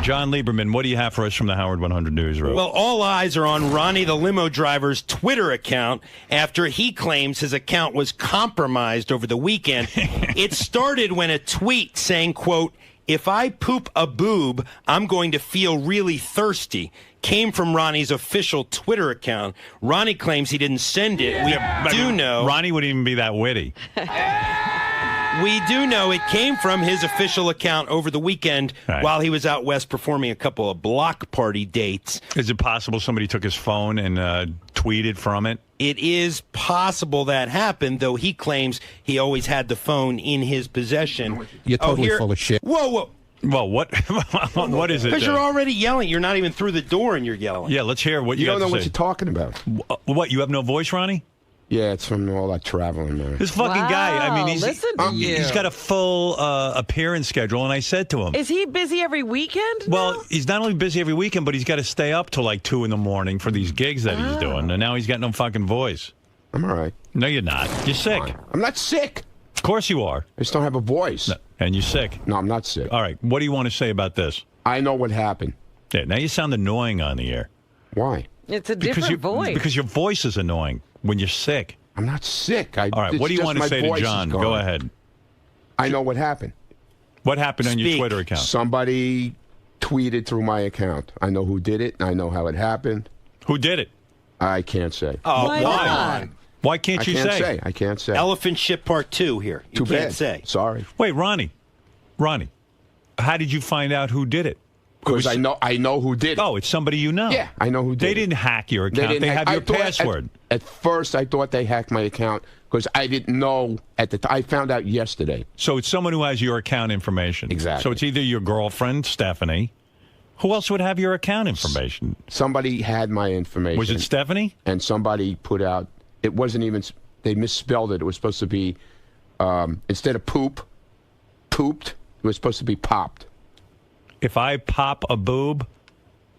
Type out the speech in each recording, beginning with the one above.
John Lieberman, what do you have for us from the Howard 100 Newsroom? Well, all eyes are on Ronnie the limo driver's Twitter account after he claims his account was compromised over the weekend. It started when a tweet saying, quote, "If I poop a boob, I'm going to feel really thirsty," came from Ronnie's official Twitter account. Ronnie claims he didn't send it. We do know. Ronnie wouldn't even be that witty. We do know it came from his official account over the weekend while he was out west performing a couple of block party dates. Is it possible somebody took his phone and tweeted from it? It is possible that happened, though he claims he always had the phone in his possession. You're totally full of shit. Whoa. Well, what what is it? Because you're already yelling. You're not even through the door and you're yelling. Yeah, let's hear what You you don't know have to what say. you're talking about. What, you have no voice, Ronnie? Yeah, it's from all that traveling, man. This fucking guy, I mean, listen to you. he's got a full appearance schedule, and I said to him, Is he busy every weekend? well, now? he's not only busy every weekend, but he's got to stay up till like 2 in the morning for these gigs that he's doing, and now he's got no fucking voice. I'm all right. No, you're not. You're sick. Fine. I'm not sick. Of course you are. I just don't have a voice. No, and you're sick. No, I'm not sick. All right, what do you want to say about this? I know what happened. Yeah, now you sound annoying on the air. Why? It's a different voice. Because your voice is annoying when you're sick. I'm not sick. All right, what do you want to say to John? Go ahead. I know what happened. What happened on your Speak. Twitter account? Somebody tweeted through my account. I know who did it. I know how it happened. Who did it? I can't say. Oh, Why not? Why can't I you can't say? say. I can't say. Elephant shit part 2 here. You Too can't bad. say. Sorry. Wait, Ronnie, how did you find out who did it? Because I know who did it. Oh, it's somebody you know. Yeah, I know who did They it. didn't hack your account. They have I your thought- password. At first, I thought they hacked my account because I didn't know at the time. I found out yesterday. So it's someone who has your account information. Exactly. So it's either your girlfriend, Stephanie. Who else would have your account information? Somebody had my information. Was it Stephanie? And somebody put out, it wasn't even, they misspelled it. It was supposed to be, instead of pooped, it was supposed to be popped. If I pop a boob,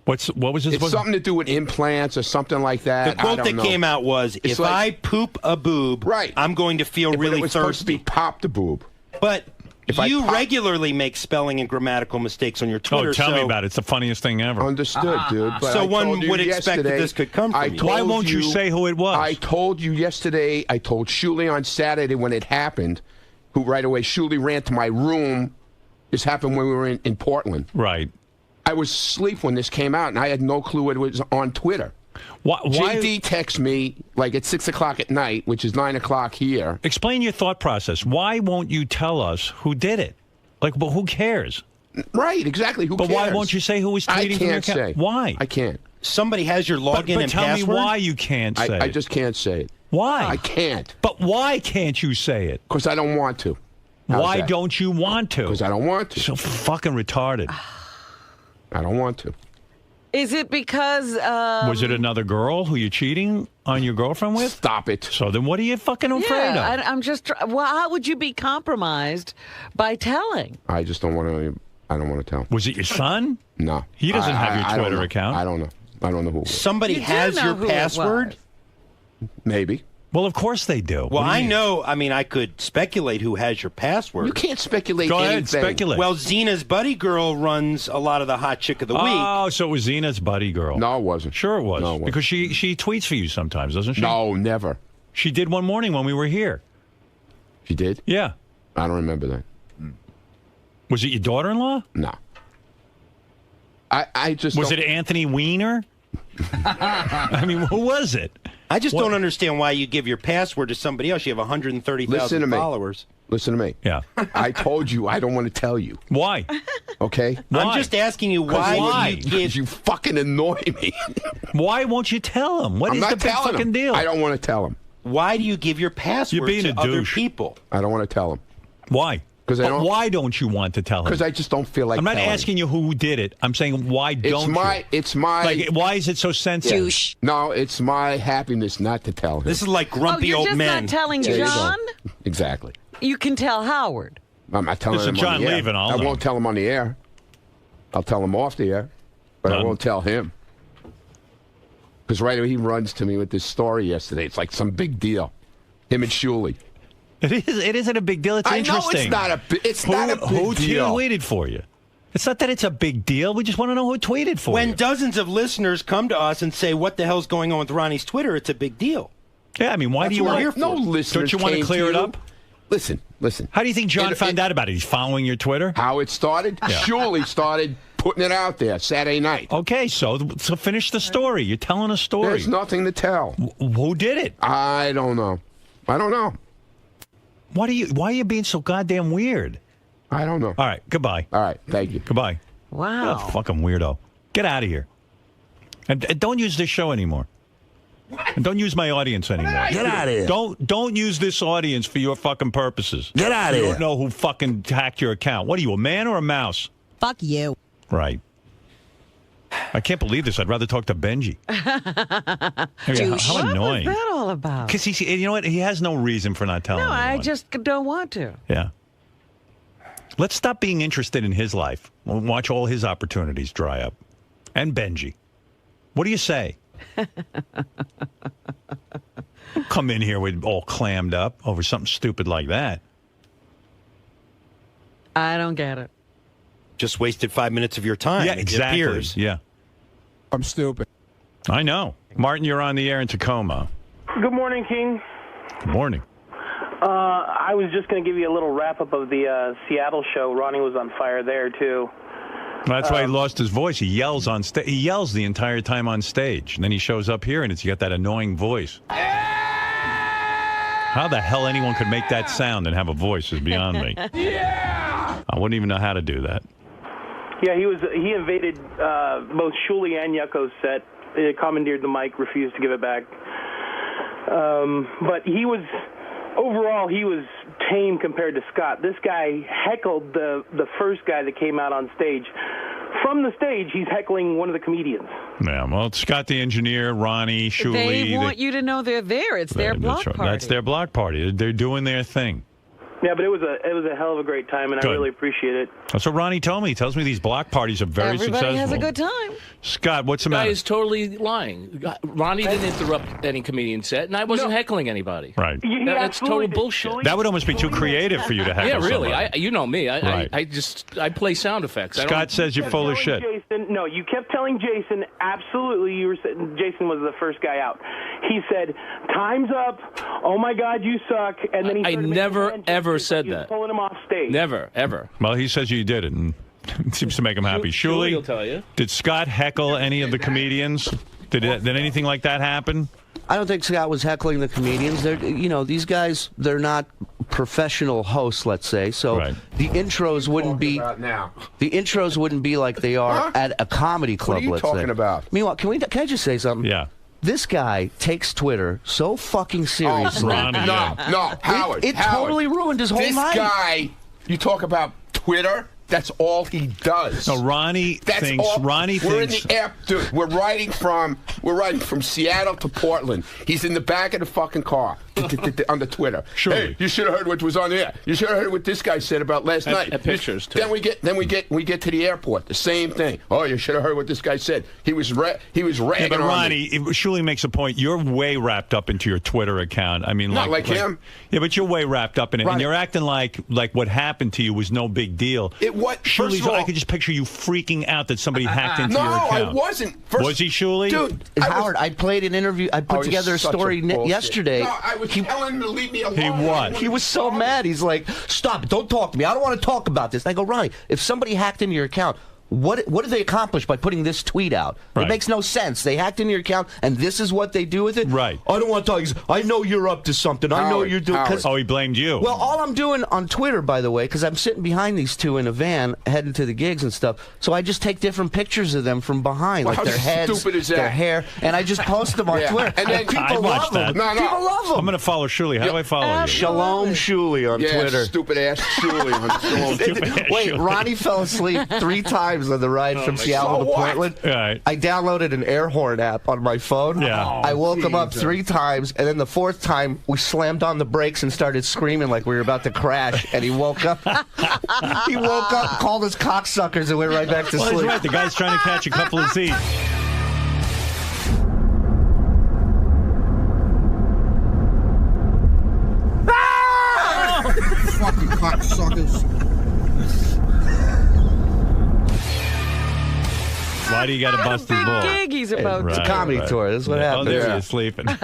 what was this? It's something to do with implants or something like that. The quote that came out was, It's if like- I poop a boob, Right. I'm going to feel But really it was supposed to thirsty. be pop the boob. But If I you pop- regularly make spelling and grammatical mistakes on your Twitter. Oh, tell me so about it. It's the funniest thing ever. Understood, dude. But So I one told you would expect that yesterday- this could come from I you. told Why won't you say who it was? I told you yesterday. I told Shuli on Saturday when it happened. Who right away? Shuli ran to my room. This happened when we were in Portland. Right. I was asleep when this came out, and I had no clue it was on Twitter. Why? JD texts me like at 6 o'clock at night, which is 9 o'clock here. Explain your thought process. Why won't you tell us who did it? Like, but who cares? Right, exactly. Who But cares? why won't you say who was I tweeting from your can't account? say. Why? I can't. somebody has your login but and tell password? me why you can't say I it. just can't say it. Why? I can't. But why can't you say it? Because I don't want to. How's Why that? don't you want to? Because I don't want to. So fucking retarded. I don't want to. Is it because Was it another girl who you're cheating on your girlfriend with? Stop it. So then what are you fucking afraid of? I'm just. Well, how would you be compromised by telling? I just don't want to. I don't want to tell. Was it your son? No. He doesn't have your I don't Twitter know. account. I don't know. I don't know who it was. Somebody You do has know your who it password? was. Maybe. Well, of course they do. Well, What do you I mean? know. I mean, I could speculate who has your password. You can't speculate Go ahead, anything. speculate. Well, Zena's buddy girl runs a lot of the hot chick of the week. Oh, so it was Zena's buddy girl. No, it wasn't. Sure it was. No, it wasn't. Because she tweets for you sometimes, doesn't she? No, never. She did one morning when we were here. She did? Yeah. I don't remember that. Was it your daughter-in-law? No. I just Was don't- it Anthony Weiner? I mean, who was it? I just What? don't understand why you give your password to somebody else. You have Listen 130,000 to me. followers. Listen to me. Yeah. I told you I don't want to tell you. Why? Okay? Why? I'm just asking you why, Why? you Because give. you fucking annoy me. Why won't you tell him? What I'm is not the big telling fucking him. deal? I don't want to tell him. Why do you give your password You're being to a other douche. people? I don't want to tell him. Why? 'Cause I But don't- why don't you want to tell him? Because I just don't feel like I'm not telling. asking you who did it. I'm saying why don't you? It's my... Like, why is it so sensitive? No, it's my happiness not to tell him. This is like Oh, grumpy you're old just men. not telling There you go. John? Exactly. You can tell Howard. I'm not telling Listen, him John on the air. leaving, I'll I know. won't tell him on the air. I'll tell him off the air, but I None. won't tell him. Because right away he runs to me with this story yesterday. It's like some big deal. Him and Shuli. It isn't a big deal. It's I know interesting. it's not a big Who deal. tweeted for you? It's not that it's a big deal. We just want to know who tweeted for When you. dozens of listeners come to us and say, what the hell's going on with Ronnie's Twitter, it's a big deal. Yeah, I mean, why That's do you what we're want here for. No listeners. Don't you want to came clear it you. up? Listen. How do you think John found out about it? He's following your Twitter? How it started? Shuley started putting it out there Saturday night. Okay, so finish the story. You're telling a story. There's nothing to tell. Who did it? I don't know. Why are you being so goddamn weird? I don't know. All right, goodbye. All right, thank you. Goodbye. Wow. What a fucking weirdo. Get out of here. And don't use this show anymore. And don't use my audience anymore. Get out of here. Don't use this audience for your fucking purposes. Get out of You here. don't know who fucking hacked your account. What are you, a man or a mouse? Fuck you. Right. I can't believe this. I'd rather talk to Benji. How annoying. What's that all about? Because you know what? He has no reason for not telling No, I anyone. just don't want to. Yeah. Let's stop being interested in his life. We'll watch all his opportunities dry up. And Benji. What do you say? Don't come in here with all clammed up over something stupid like that. I don't get it. Just wasted 5 minutes of your time. Yeah, it exactly. appears. Yeah. I'm stupid. I know. Martin, you're on the air in Tacoma. Good morning, King. Good morning. I was just going to give you a little wrap-up of the Seattle show. Ronnie was on fire there, too. That's why he lost his voice. He yells on stage. He yells the entire time on stage. And then he shows up here, and he's got that annoying voice. How the hell anyone could make that sound and have a voice is beyond me. I wouldn't even know how to do that. Yeah, he invaded both Shuley and Yucko's set. Commandeered the mic, refused to give it back. But overall, he was tame compared to Scott. This guy heckled the first guy that came out on stage. From the stage, he's heckling one of the comedians. Yeah, well, Scott the engineer, Ronnie, Shuley. They want you to know they're there. It's their block party. That's their block party. They're doing their thing. Yeah, but it was a hell of a great time, and Good. I really appreciate it. That's what Ronnie told me. He tells me these block parties are very Everybody successful. has a good time. Scott, what's the Guy matter? is totally lying. Ronnie didn't interrupt any comedian set, and I wasn't heckling anybody. Right. That's total bullshit. That would almost be too creative for you to heckle Yeah, really. somebody. You know me. Right. I play sound effects. Scott says you're full of shit. Jason, no, you kept telling Jason, absolutely, Jason was the first guy out. He said, time's up, oh my God, you suck, and then he I started never, making ever mentions said like he was that. pulling him off stage. Never, ever. Well, he says you did it, and it seems to make him happy. Shuley Shuley, will tell you. did Scott heckle any of the comedians? Did anything like that happen? I don't think Scott was heckling the comedians. These guys, they're not professional hosts, let's say. So Right. the intros wouldn't be now. the intros wouldn't be like they are at a comedy club. What are you let's talking say. about? Meanwhile, can I just say something? Yeah. This guy takes Twitter so fucking seriously. Ronnie, No, Howard. It Howard. totally ruined his whole This night. guy, you talk about Twitter, that's all he does. No, Ronnie That's thinks. all. Ronnie we're thinks. in the air, dude. We're riding from Seattle to Portland. He's in the back of the fucking car on the Twitter. Surely. Hey, you should have heard what was on there. You should have heard what this guy said about last night. Pictures too. Then we get to the airport. The same thing. Oh, you should have heard what this guy said. He was ragging Yeah, but on Ronnie, me. Shuley makes a point. You're way wrapped up into your Twitter account. I mean, Not like him. Yeah, but you're way wrapped up in it, and Ronnie. you're acting like what happened to you was no big deal. First of all, I could just picture you freaking out that somebody hacked into no, your account. I wasn't. Was he, Shuley? Dude, Howard, I played an interview. I put together a story yesterday. No, I was telling him to leave me alone. He what? He was so mad. He's like, "Stop! Don't talk to me. I don't want to talk about this." And I go, "Ronnie, if somebody hacked into your account, what did they accomplish by putting this tweet out? Right. It makes no sense. They hacked into your account, and this is what they do with it. Right. I don't want to talk. He goes, I know you're up to something. I know Howard, you're doing." Howard. Cause, Oh, he blamed you. well, all I'm doing on Twitter, by the way, because I'm sitting behind these two in a van heading to the gigs and stuff, so I just take different pictures of them from behind, Well, like their how heads, stupid is that? their hair, and I just post them on Yeah. Twitter. And then- people I'd watch love them. that. No. People love them. I'm going to follow Shuley. How do I follow you? Shalom Shuley on Yeah, Twitter. stupid ass Shuley on Shalom. Wait, Shuley. Ronnie fell asleep 3 times on the ride from Seattle to So what? Portland. Right. I downloaded an air horn app on my phone. Yeah. I woke him up 3 times, and then the 4th time, we slammed on the brakes and started screaming like we were about to crash, and he woke up. He woke up, called us cocksuckers, and went right back to Well, sleep. that's right. The guy's trying to catch a couple of Z's. Fucking cocksuckers. Why do you got to bust his balls? Big gig he's about. It's a comedy tour. This is what happens. Oh, there Yeah. he is sleeping. Look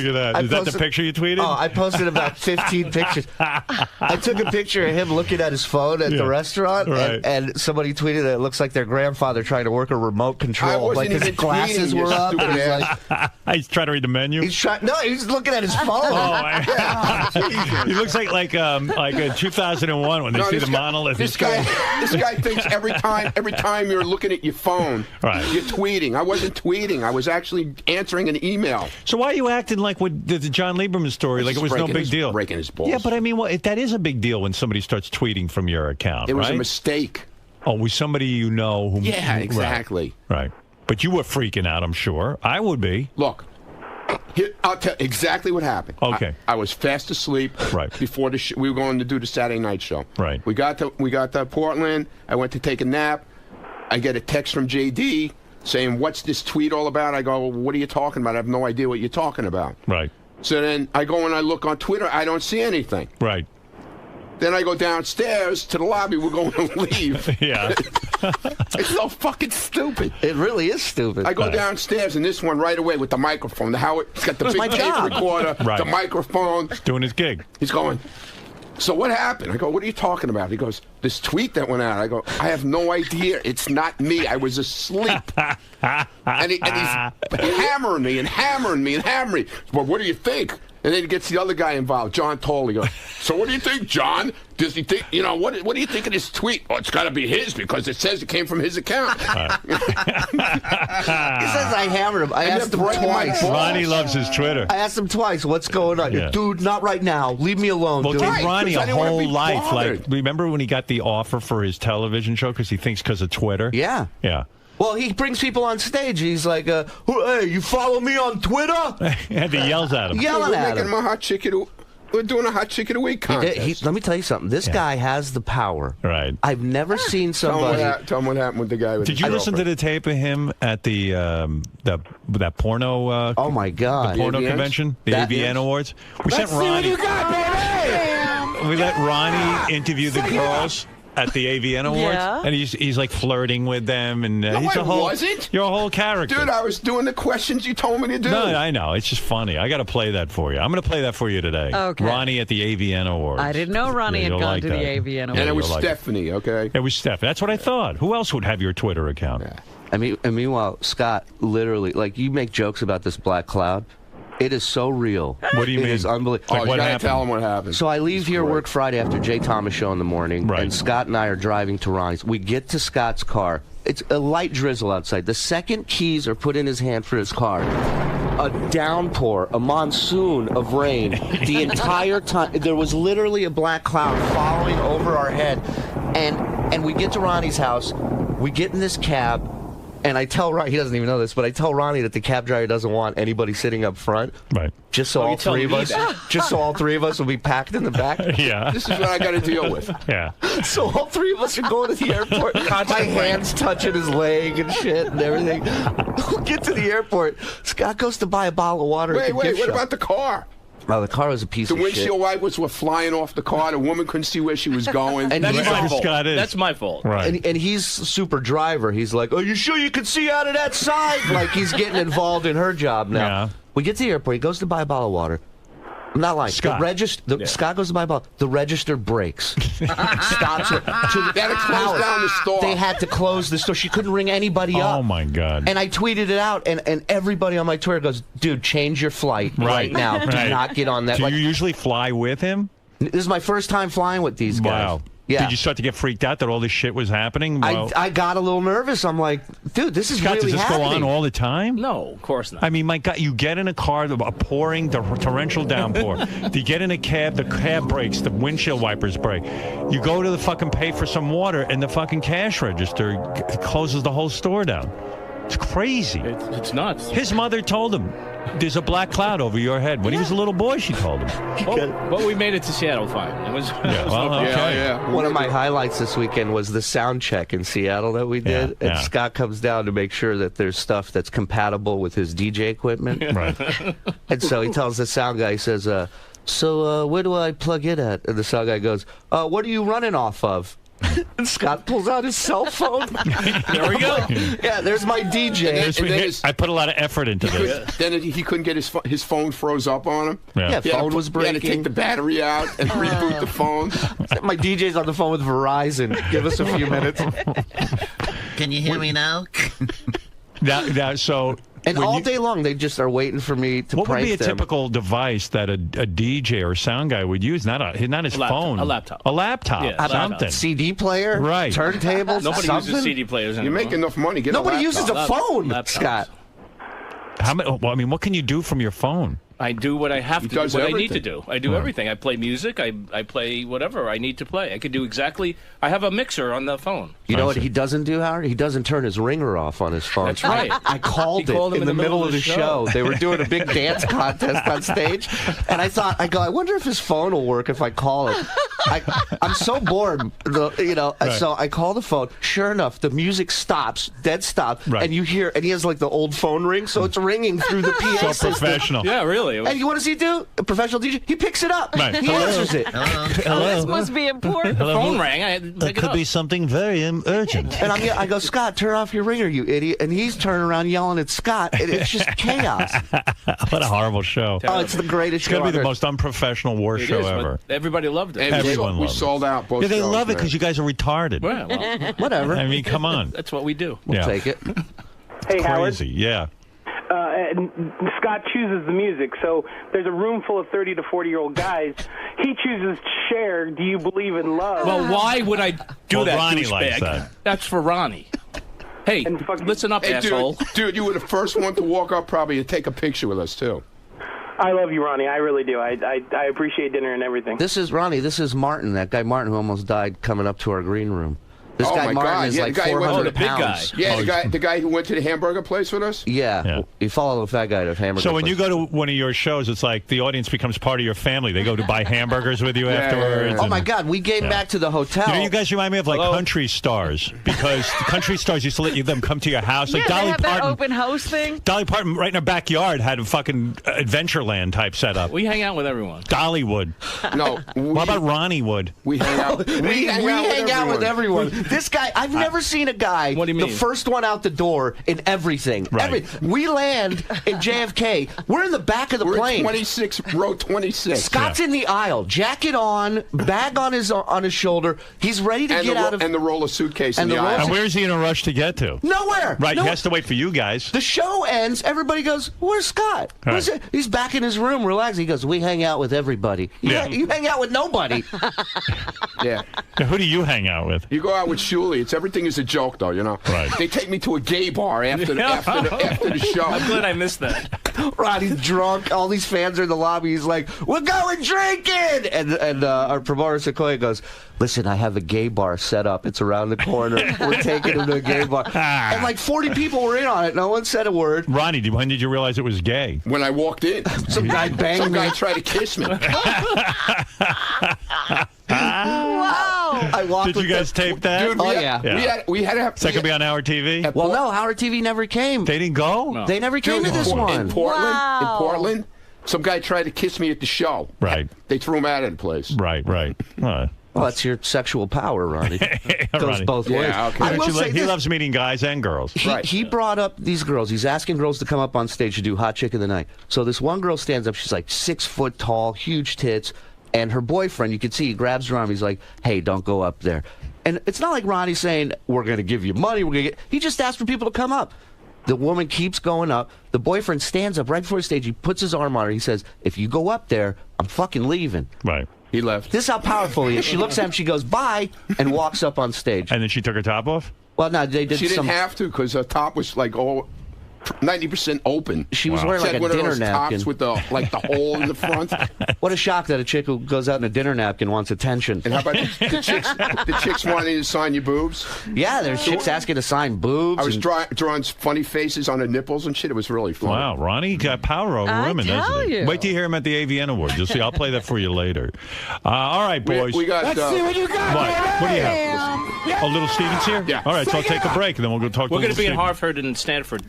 at that. Is that the picture you tweeted? Oh, I posted about 15 pictures. I took a picture of him looking at his phone at the restaurant, Right. and somebody tweeted that it looks like their grandfather trying to work a remote I control. wasn't Like his even glasses tweeting, you were up. stupid And he's, ass. like, He's trying to read the menu. he's looking at his phone. He looks like a 2001 when they see the monolith. This guy thinks every time you're looking at your phone, Right. you're tweeting. I wasn't tweeting. I was actually answering an email. So why are you acting like with the John Lieberman story, like it was no big deal? Breaking his balls. Yeah, but I mean, that is a big deal when somebody starts tweeting from your account, It was right? a mistake. Oh, with somebody you know who... Yeah, exactly. Right. But you were freaking out, I'm sure. I would be. Look, I'll tell exactly what happened. Okay. I was fast asleep. Right. Before we were going to do the Saturday night show. Right. We got to Portland. I went to take a nap. I get a text from JD saying, "What's this tweet all about?" I go, well, "What are you talking about? I have no idea what you're talking about." Right. So then I go and I look on Twitter. I don't see anything. Right. Then I go downstairs to the lobby. We're going to leave. Yeah. It's so fucking stupid. It really is stupid. I go downstairs, and this one right away with the microphone. It's got the big my tape job. recorder, Right. the microphone. Doing his gig. He's going, "So what happened?" I go, "What are you talking about?" He goes, "This tweet that went out." I go, "I have no idea. It's not me. I was asleep." and he's hammering me and hammering me and hammering me. "Well, what do you think?" And then he gets the other guy involved, John Toll. He goes, "So what do you think, John? Does he think, what do you think of this tweet?" "Oh, it's got to be his because it says it came from his account." He says I hammered him. I And asked they're him breaking my twice. balls. Ronnie loves his Twitter. I asked him twice, "What's going on?" Yeah. "Dude, not right now. Leave me alone, Well, dude." gave Right, Ronnie 'cause I a didn't wanna whole be life. bothered. Like, remember when he got the offer for his television show because he thinks because of Twitter? Yeah. Yeah. Well, he brings people on stage. He's like, "Hey, you follow me on Twitter?" And he yells at him. Yelling We're at making him. my hot chicken. We're doing a hot chicken of the week contest. Let me tell you something. This guy has the power. Right. I've never seen somebody. Tell him what happened with the guy. With Did you listen to the tape of him at that porno? Oh my God! Porno AVNs? convention, the That- AVN Awards. We sent Ronnie. We let Ronnie interview the girls at the AVN Awards, Yeah. and he's like flirting with them, and No, he's I a whole. wasn't. You're a whole character. Dude, I was doing the questions you told me to do. No, I know. It's just funny. I got to play that for you. I'm going to play that for you today. Okay. Ronnie at the AVN Awards. I didn't know Ronnie Yeah, had you'll gone like to that. the AVN And it was you'll like Stephanie, okay? It was Steph. That's what I thought. Who else would have your Twitter account? Yeah. And meanwhile, Scott, literally, like, you make jokes about this black cloud. It is so real. What do you It mean? is unbelievable. Like, Oh, you what gotta happened? tell him what happened. So I leave here Great. work Friday after Jay Thomas show in the morning, Right. and Scott and I are driving to Ronnie's. We get to Scott's car. It's a light drizzle outside. The second keys are put in his hand for his car, a downpour, a monsoon of rain. The entire time, there was literally a black cloud following over our head. And we get to Ronnie's house. We get in this cab. And I tell Ronnie, he doesn't even know this, but I tell Ronnie that the cab driver doesn't want anybody sitting up front. Right. Just so Oh, all you tell three of me us, that. just so all three of us will be packed in the back. Yeah. This is what I got to deal with. Yeah. So all three of us are going to the airport. My hand's touching his leg and shit and everything. We get to the airport. Scott goes to buy a bottle of water. at the Wait, gift what shop. about the car? Oh, the car was a piece The of shit. windshield wipers were flying off the car. The woman couldn't see where she was going. And That's he's my Whoever fault. Scott is. That's my fault. Right. And he's super driver. He's like, "Are you sure you can see out of that side?" Like he's getting involved in her job now. Yeah. We get to the airport. He goes to buy a bottle of water. I'm not lying. Scott. Scott goes to buy a bottle. The register breaks. Stops it. They had to close down the store. They had to close the store. She couldn't ring anybody up. Oh my God. And I tweeted it out, and everybody on my Twitter goes, "Dude, change your flight right now. Do Right. not get on that." Do Like, you usually fly with him? this is my first time flying with these guys. Wow. Yeah. Did you start to get freaked out that all this shit was happening? Well, I got a little nervous. I'm like, dude, this is Scott, really does this happening. go on all the time? No, of course not. I mean, my God, you get in a car, a pouring, the torrential downpour. You get in a cab, the cab breaks, the windshield wipers break. You go to the fucking pay for some water, and the fucking cash register closes the whole store down. It's crazy. It's nuts. His mother told him, "There's a black cloud over your head." When he was a little boy, she told him. But we made it to Seattle fine. It was. Yeah, well, okay. Yeah. One of my highlights this weekend was the sound check in Seattle that we did. Yeah, and yeah. Scott comes down to make sure that there's stuff that's compatible with his DJ equipment. Right. And so he tells the sound guy, he says, so where do I plug it at? And the sound guy goes, what are you running off of? And Scott pulls out his cell phone. There we go. Yeah, there's my DJ. I put a lot of effort into this. Then he couldn't get his phone froze up on him. Yeah, phone was breaking. He had to take the battery out and reboot the phone. My DJ's on the phone with Verizon. Give us a few minutes. Can you hear me now? And all day long, they just are waiting for me to What would prank be a them. typical device that a DJ or sound guy would use? Not his phone. A laptop. A laptop. Yeah, something. CD player? Right. Turntable? Nobody uses CD players anymore. You make enough money. Get Nobody a laptop. uses a phone, Laptops. Scott. What can you do from your phone? I do what I have to do, does what I need to everything. do. I do everything. I play music. I play whatever I need to play. I can do exactly. I have a mixer on the phone. You know what he doesn't do, Howard? He doesn't turn his ringer off on his phone. That's right. I called He called it him in the middle of the show. They were doing a big dance contest on stage, and I wonder if his phone will work if I call it. I'm so bored, so I call the phone. Sure enough, the music stops, dead stop, and you hear, and he has like the old phone ring, so it's ringing through the PA So system. professional. Yeah, really. And you want to see do? A professional DJ? He picks it up. Right. He answers it. This must be important. The phone rang. I had to That pick it could up. be something very urgent. And I go, Scott, turn off your ringer, you idiot. And he's turning around yelling at Scott. And it's just chaos. What a horrible show. Oh, it's the greatest It's going show to be the ever. most unprofessional war It show is, but ever. Everybody loved it. And Everyone we loves it. sold out both Yeah, they shows, love it man. because you guys are retarded. Yeah, well, Whatever. I mean, come on. that's what we do. Yeah. Take it. Hey, Howard. Crazy. Yeah. And Scott chooses the music, so there's a room full of 30 to 40-year-old guys. He chooses Cher, Do You Believe in Love? Well, why would I do Well, that, Ronnie likes douchebag? that. That's for Ronnie. Hey, And fucking- listen up, Hey, asshole. dude, you were the first one to walk up probably and take a picture with us, too. I love you, Ronnie. I really do. I appreciate dinner and everything. This is Ronnie. This is Martin, that guy Martin who almost died coming up to our green room. This Oh, guy my Martin God. is Yeah, like the guy who went to 400 the big guy. pounds. Yeah, the guy who went to the hamburger place with us? Yeah. You follow the fat guy to hamburger. So when place. you go to one of your shows, it's like the audience becomes part of your family. They go to buy hamburgers with you afterwards. Oh my God, we came back to the hotel. You know, you guys remind me of like country stars because the country stars used to let them come to your house. Like Yeah, they Dolly have that Parton. open house thing. Dolly Parton, right in her backyard, had a fucking Adventureland type setup. We hang out with everyone. Dolly would. No. What about Ronnie would? We hang out. We hang out with everyone. This guy, I've never seen a guy, What do you mean? the first one out the door in everything. Right. We land in JFK. We're in the back of the We're plane. at 26, row 26. Scott's in the aisle, jacket on, bag on his shoulder. He's ready to get out of. And the roller suitcase And in the the roller- aisle. And where's he in a rush to get to? Nowhere. Right, No- he has to wait for you guys. The show ends. Everybody goes, "Where's Scott?" Where's Right. it? He's back in his room, relaxing. He goes, "We hang out with everybody. Yeah. You hang out with nobody." Yeah. Now, who do you hang out with? You go out with Shuli. Everything is a joke, though, you know. Right. They take me to a gay bar after the show. I'm glad I missed that. Ronnie's drunk. All these fans are in the lobby. He's like, "We're going drinking," and our promoter Sequoia goes, "Listen, I have a gay bar set up. It's around the corner. We're taking him to a gay bar." And like 40 people were in on it. No one said a word. Ronnie, when did you realize it was gay? When I walked in, Some guy banged some me. guy tried to kiss me. Wow. I walked Did with you guys the- tape that? Dude, we had to have. Is that going to be on our TV? Well, no, Howard TV never came. They didn't go? No. They never came Dude, to this in one. Wow. Portland, some guy tried to kiss me at the show. Right. They threw him out of the place. Right. Well, that's your sexual power, Ronnie. Goes Ronnie. both ways. Yeah, okay. I will say He this. loves meeting guys and girls. He brought up these girls. He's asking girls to come up on stage to do Hot Chick of the Night. So this one girl stands up. She's like 6 foot tall, huge tits. And her boyfriend, you can see, he grabs her arm. He's like, "Hey, don't go up there." And it's not like Ronnie's saying, "We're going to give you money." He just asked for people to come up. The woman keeps going up. The boyfriend stands up right before the stage. He puts his arm on her. He says, "If you go up there, I'm fucking leaving." Right. He left. This is how powerful he is. She looks at him. She goes, "Bye," and walks up on stage. And then she took her top off? Well, no, they did She didn't some. have to because her top was like 90% open. She was Wow. wearing She like had a one of dinner those napkin. tops with the hole in the front. What a shock that a chick who goes out in a dinner napkin wants attention. And how about the chicks wanting to sign your boobs? Yeah, there's chicks asking to sign boobs. I was and- drawing funny faces on her nipples and shit. It was really fun. Wow, Ronnie got power over I women, tell doesn't he? you. Wait till you hear him at the AVN Awards. You'll see. I'll play that for you later. All right, boys. We got. What do you have? Oh, Little Steven's here? Yeah. All right, so I'll take a break, and then we'll go talk to We're going Little to be in Steven. Hartford and Stanford.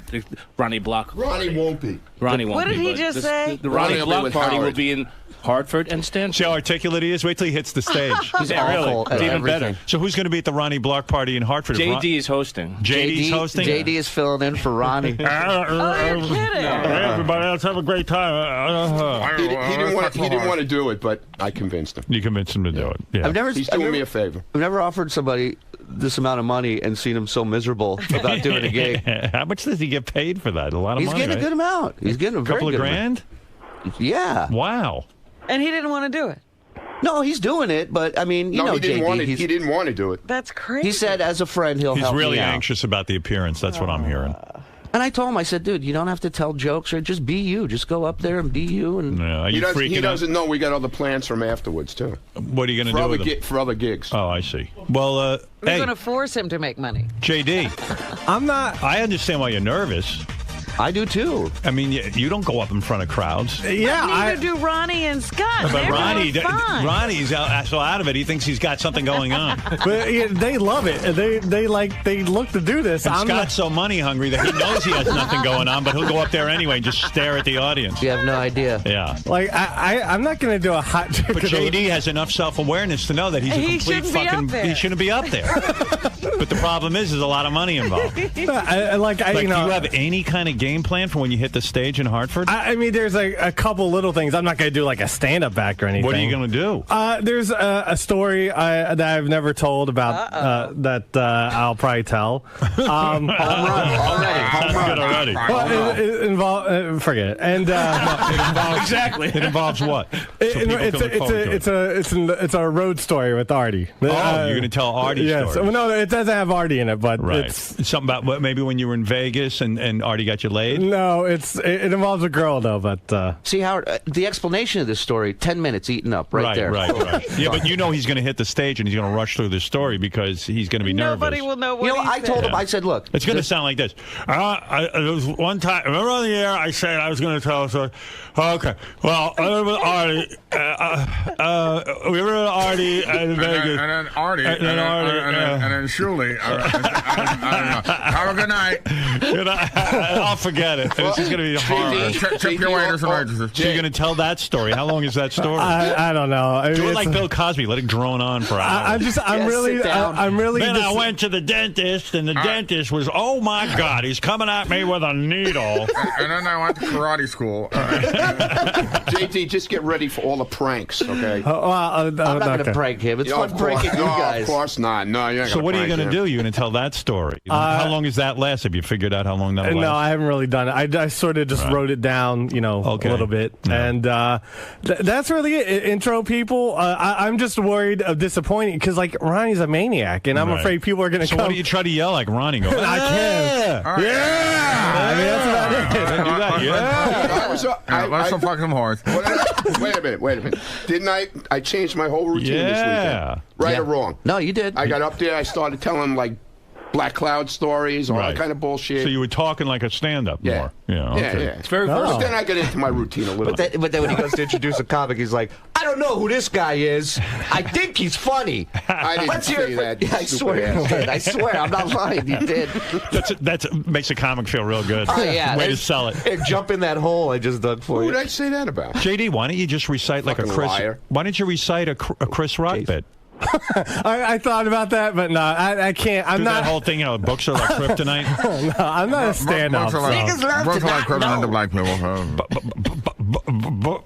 Ronnie Block. Ronnie won't be. Ronnie won't What did be, he but just say? The Ronnie Ronnie will be Block with party will Howard. be in Hartford and Stanford. See how articulate he is? Wait till he hits the stage. He's Yeah, really. awful at It's even everything. better. So who's going to be at the Ronnie Block party in Hartford? JD is hosting. JD's hosting? JD is filling in for Ronnie. Oh, you're kidding. Everybody else have a great time. He didn't want to do it, but I convinced him. You convinced him to do it. Yeah. He's doing me a favor. I've never offered somebody this amount of money and seen him so miserable about doing a gig. How much does he get paid for that? A lot of He's money. getting a good amount. He's getting a very couple of good grand? amount. Yeah. Wow. And he didn't want to do it. No, he's doing it, but I mean, you know, he didn't JD, want it. He didn't want to do it. That's crazy. He said, as a friend, he'll He's help really me out. anxious about the appearance. That's what I'm hearing. And I told him, I said, dude, you don't have to tell jokes or just be you. Just go up there and be you. And Yeah. Are you freaking He out? doesn't know we got other plans from afterwards, too. What are you going to do with him? For other gigs. Oh, I see. Well, We're hey, going to force him to make money. JD, I'm not. I understand why you're nervous. I do too. I mean, you don't go up in front of crowds. Yeah, Neither do Ronnie and Scott. But They're fine. Ronnie's so out of it. He thinks he's got something going on. but yeah, they love it. They look to do this. And I'm Scott's so money hungry that he knows he has nothing going on, but he'll go up there anyway and just stare at the audience. You have no idea. Yeah. like I'm not gonna do a hot chick. But JD has enough self-awareness to know that he's a He complete shouldn't be fucking. up there. He shouldn't be up there. But the problem is, there's a lot of money involved. I Do you have any kind of game plan for when you hit the stage in Hartford? I mean, there's a couple little things. I'm not going to do like a stand-up act or anything. What are you going to do? There's a story that I've never told about that I'll probably tell. Home run already. Sounds good already. Well, it involves forget it. And Exactly. It involves what? So people can look forward to it. it's a road story with Artie. Oh, you're going to tell Artie's yes. story. Well, no, it doesn't have Artie in it, but Right. it's Something about maybe when you were in Vegas and Artie got you laid? no, it involves a girl though. But See, Howard, the explanation of this story, 10 minutes eaten up right there. Right. Yeah, but you know he's going to hit the stage and he's going to rush through this story because he's going to be Nobody nervous. will know what You know, he I said. told him, I said, look. It's going to sound like this. There was one time, remember on the air, I said I was going to tell a story. Okay. Well, I was with Artie. We were with Artie in Vegas. And then Artie. And then Artie. And then Shuley. Have a good night. I'll forget it. This is going to be horrible. Tip your waiters and waitresses. So you're going to tell that story. How long is that story? I don't know. I mean, Do it it's- like Bill Cosby. Let it drone on for hours. I'm really. Then I went to the dentist, and the dentist was, oh my God, he's coming at me with a needle. And then I went to karate school. JD, just get ready for all the pranks, okay? I'm not going to prank him. It's fun pranking you guys. Of course not. No, you're not So what are you going to do? You're going to tell that story. How long does that last? Have you figured out how long that lasts? No, I haven't really done it. I sort of just wrote it down, a little bit. Yeah. And that's really it. Intro people. I'm just worried of disappointing because, like, Ronnie's a maniac, and I'm Right. afraid people are going to So come. what do you try to yell like Ronnie? Go, I can. All right. Yeah. I mean, that's about it. Do that. Yeah. Let's go fuck some horse. Wait a minute. Didn't I changed my whole routine this Yeah. weekend? Right or wrong? No, you did. I got up there, I started telling, like, Black Cloud stories, all Right. that kind of bullshit. So you were talking like a stand-up Yeah. more. Yeah. Okay. Yeah. It's very No. But versatile. then I get into my routine a little bit. But then when he goes to introduce a comic, he's like, I don't know who this guy is. I think he's funny. I didn't Let's hear say it. that. Yeah, I swear you did. I swear. I'm not lying. You did. That's makes a comic feel real good. Oh, yeah. Way to sell it. Hey, jump in that hole I just dug for Who you. did I say that about? JD, why don't you just recite like a Fucking Chris? liar. Why don't you recite a Chris Rock bit? I thought about that, but no, I can't. I'm Do not. that whole thing. Books are like kryptonite. No, I'm not a stand-up. Books are like Niggas love to not criminal know. black people.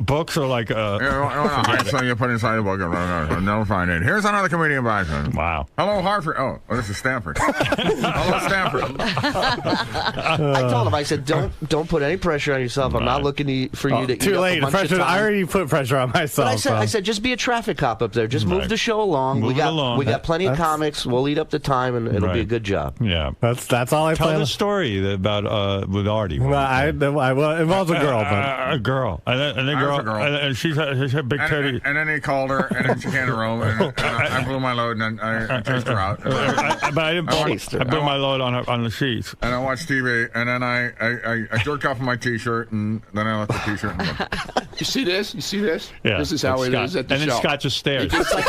Books are like. So you put inside the book and never find it. Here's another comedian back then. Wow. Hello, Hartford. Oh, this is Stanford. Hello, Stanford. I told him, I said, don't put any pressure on yourself. I'm not looking for you to eat Too up late. a bunch of Pressure. I time. already put pressure on myself. But I said, just be a traffic cop up there. Just move Right. the show along. Move we it got along. we got plenty of That's- comics. We'll eat up the time, and it'll be Right. a good job. Yeah. That's all I Tell plan. the story about with Artie. Well, well, it involves a girl, but A girl. And the I was girl. a girl. And she's had big titty. And then he called her, and then she came to the room, and I blew my load, and then I chased her out. But I didn't. I blew my load on the sheets. And I watched TV, and then I jerked off my T-shirt, and then I left the T-shirt. And You see this? Yeah. This is how it Scott. is at the and show. then Scott just stares. It's like,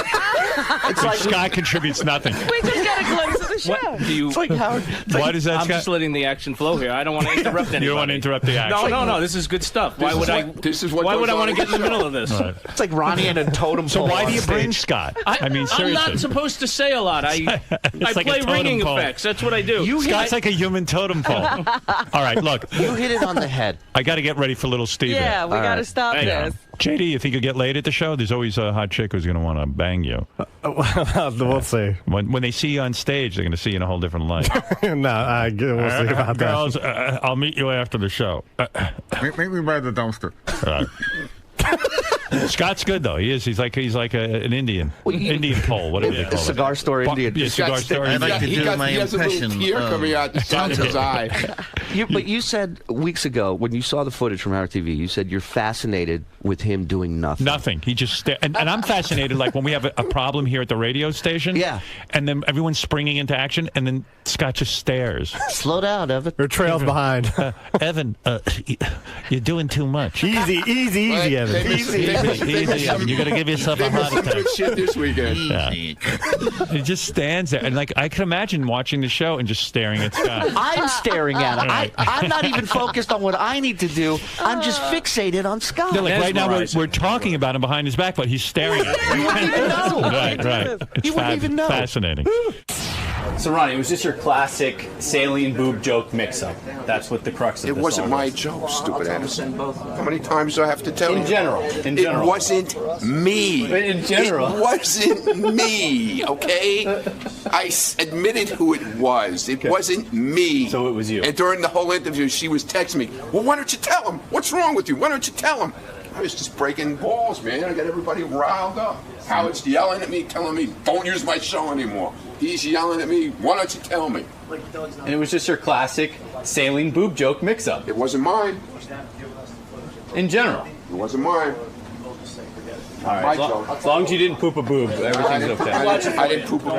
It's like Scott contributes nothing. We just got a glimpse of the show. What do you? it's like Howard. Why does that, I'm Scott? just letting the action flow here. I don't want to interrupt anybody. You don't want to interrupt the action. No. This is good stuff. Why would I? This is what Why goes would I on want to in get in the the middle of this? All right. It's like Ronnie and a totem pole. So why on do you bring stage. Scott? I mean, seriously. I'm not supposed to say a lot. I like a play totem ringing pole. effects. That's what I do. Scott's like a human totem pole. All right, look. You hit it on the head. I got to get ready for little Steve. Yeah, we got to stop Hey. this. JD, if you could get laid at the show, there's always a hot chick who's going to want to bang you. We'll see. When they see you on stage, they're going to see you in a whole different light. No, we'll see about that. Girls, I'll meet you after the show. Make me by the dumpster. Scott's good though. He is. He's like an Indian, Indian pole. Whatever they call it. Cigar store Indian. Yeah, cigar store. I'd like to He do got- my he has a little impression tear of coming out the side of his eye. But you said weeks ago when you saw the footage from Howard TV, you said you're fascinated with him doing nothing. Nothing. He just and I'm fascinated. Like when we have a problem here at the radio station. Yeah. And then everyone's springing into action, and then Scott just stares. Slow down, Evan. Or trails behind. Evan, you're doing too much. Easy, Evan. Easy, Evan. You're gonna give yourself a heart attack. Good shit this weekend. easy. He just stands there, and like I can imagine watching the show and just staring at Scott. I'm staring at him. I'm not even focused on what I need to do. I'm just fixated on Scott. They're like right now we're talking about him behind his back, but he's staring at him. You wouldn't even know. Right. It's You wouldn't even know. Fascinating. So, Ronnie, it was just your classic saline boob joke mix-up. That's what the crux of It this wasn't all my was. joke, stupid ass. How many times do I have to tell you? In general. It wasn't me. But in general. It wasn't me, okay? I admitted who it was. It wasn't me. So it was you. And during the whole interview, she was texting me, well, why don't you tell him? What's wrong with you? Why don't you tell him? I was just breaking balls, man. I got everybody riled up. Howard's yelling at me, telling me, don't use my show anymore. He's yelling at me, why don't you tell me? And it was just your classic saline boob joke mix-up. It wasn't mine. In general. It wasn't mine. All right. As long as you didn't poop a boob, everything's okay. I didn't poop a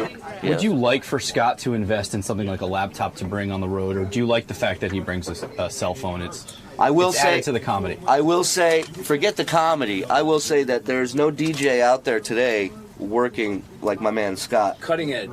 boob. Would you like for Scott to invest in something like a laptop to bring on the road, or do you like the fact that he brings a cell phone? I will it's say added to the comedy. I will say, forget the comedy. I will say that there's no DJ out there today working like my man Scott. Cutting edge.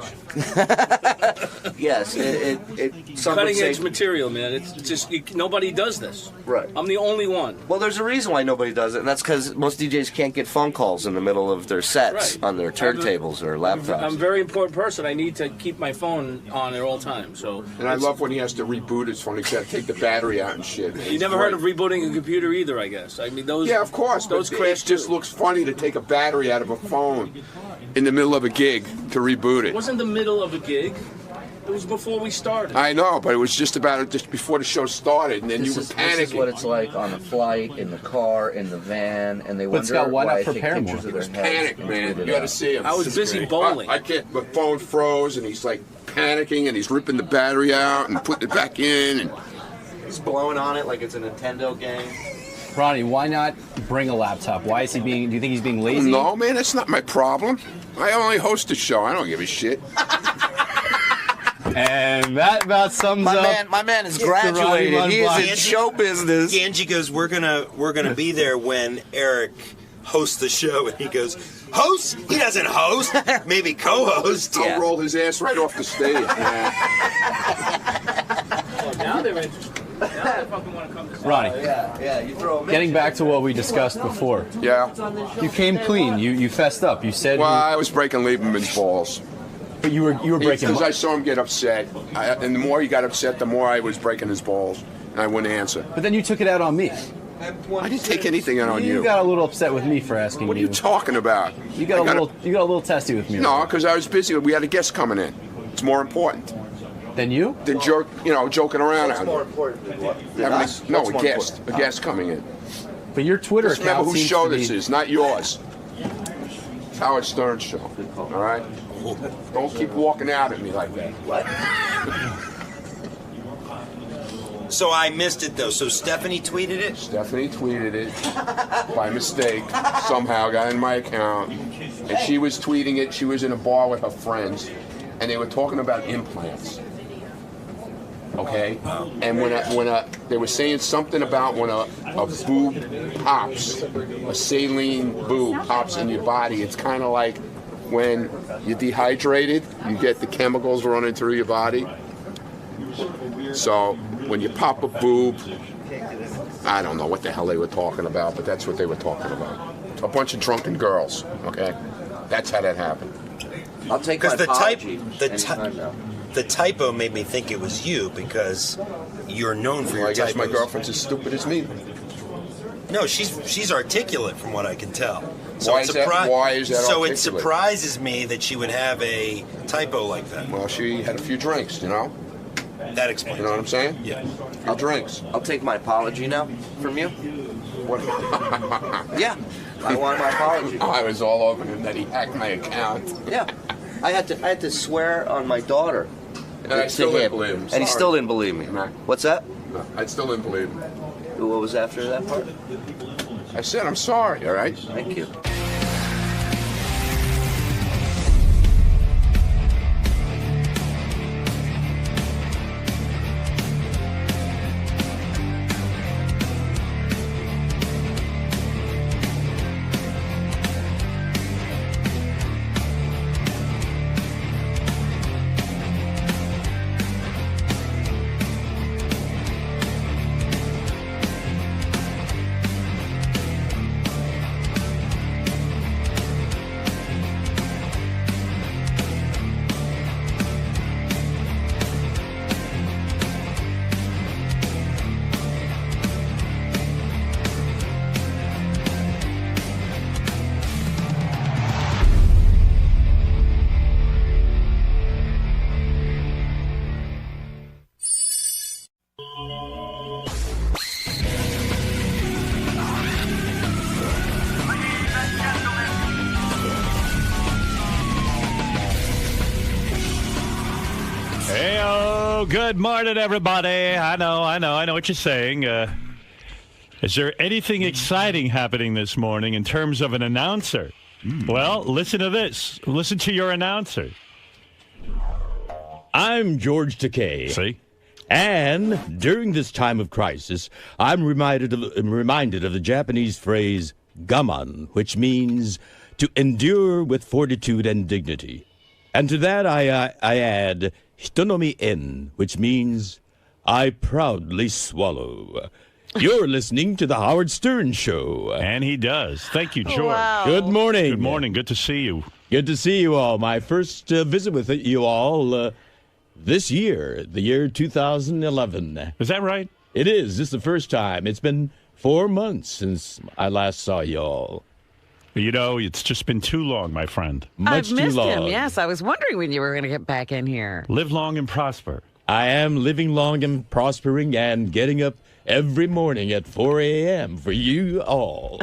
Yes, some would Cutting say- edge material, man. It's just nobody does this. Right. I'm the only one. Well, there's a reason why nobody does it, and that's because most DJs can't get phone calls in the middle of their sets Right. on their turntables or laptops. I'm a very important person. I need to keep my phone on at all times. So. And I love when he has to reboot his phone. He's got to take the battery out and shit. You never heard of rebooting a computer either, I guess. I mean, those. Yeah, of course. Those But crash it just looks funny to take a battery out of a phone in the middle of a gig to reboot It it. wasn't the middle of a gig. It was before we started. I know, but it was just before the show started, and then you were This is panicking. what it's like on a flight, in the car, in the van, and they But wonder Scott, why not I take prepare pictures more? of their Panic, heads. man. You got to see him. I was busy bowling. I can't. My phone froze, and he's like panicking, and he's ripping the battery out and putting it back in. And He's blowing on it like it's a Nintendo game. Ronnie, why not bring a laptop? Why is he being? Do you think he's being lazy? no, man, that's not my problem. I only host a show. I don't give a shit. And that about sums up. My man is the Ronnie graduated. Mund He is block. in show business. Angie goes, we're gonna be there when Eric hosts the show, and he goes, host? He doesn't host. Maybe co-host. I'll roll his ass right off the stage. Man. Oh, now they're interested. Now they fucking want to come to Ronnie, Yeah, you throw him getting back to what we discussed before, Yeah. you came clean. You fessed up. You said, Well, I was breaking Lieberman's balls. but you were breaking. Because I saw him get upset. And the more he got upset, the more I was breaking his balls. And I wouldn't answer. But then you took it out on me. I didn't take anything out on you. You got a little upset with me for asking What are you talking about? You got a little testy with me. No, because I was busy. We had a guest coming in. It's more important Than you? than joking around out more here. important than what? A guest coming in. But your Twitter Just remember account whose seems show to be. this is, not yours. It's Howard Stern's show. All right? Don't keep walking out at me like that. So I missed it though. So Stephanie tweeted it. Stephanie tweeted it by mistake. Somehow got in my account, and she was tweeting it. She was in a bar with her friends, and they were talking about implants. Okay, and when they were saying something about when a boob pops, a saline boob pops in your body, it's kind of like when you're dehydrated, you get the chemicals running through your body. So when you pop a boob, I don't know what the hell they were talking about, but that's what they were talking about. A bunch of drunken girls, okay? That's how that happened. I'll take my apology. The typo made me think it was you because you're known for your I guess typos. my girlfriend's as stupid as me. No, she's articulate from what I can tell. So Why is that So it articulate? surprises me that she would have a typo like that. Well, she had a few drinks, you know? That explains. You know what I'm saying? Yeah. A few drinks. I'll take my apology now from you. What? Yeah, I want my apology. I was all over him that he hacked my account. Yeah, I had to swear on my daughter. And I still didn't believe him. And he still didn't believe me. No. What's that? No, I still didn't believe him. What was after that part? I said, I'm sorry, all right? Thank you. Hey-o, good morning, everybody. I know what you're saying. Is there anything exciting happening this morning in terms of an announcer? Well, listen to this. Listen to your announcer. I'm George Takei. See? And during this time of crisis, I'm reminded of the Japanese phrase gaman, which means to endure with fortitude and dignity. And to that I add hitonomi en, which means I proudly swallow. You're listening to the Howard Stern Show. And he does. Thank you, George. Wow. Good morning. Good morning. Good to see you. Good to see you all. My first visit with you all this year, the year 2011. Is that right? It is. This is the first time. It's been 4 months since I last saw you all. You know, it's just been too long, my friend. Much I've missed too long. him. Yes, I was wondering when you were going to get back in here. Live long and prosper. I am living long and prospering and getting up every morning at 4 a.m. for you all.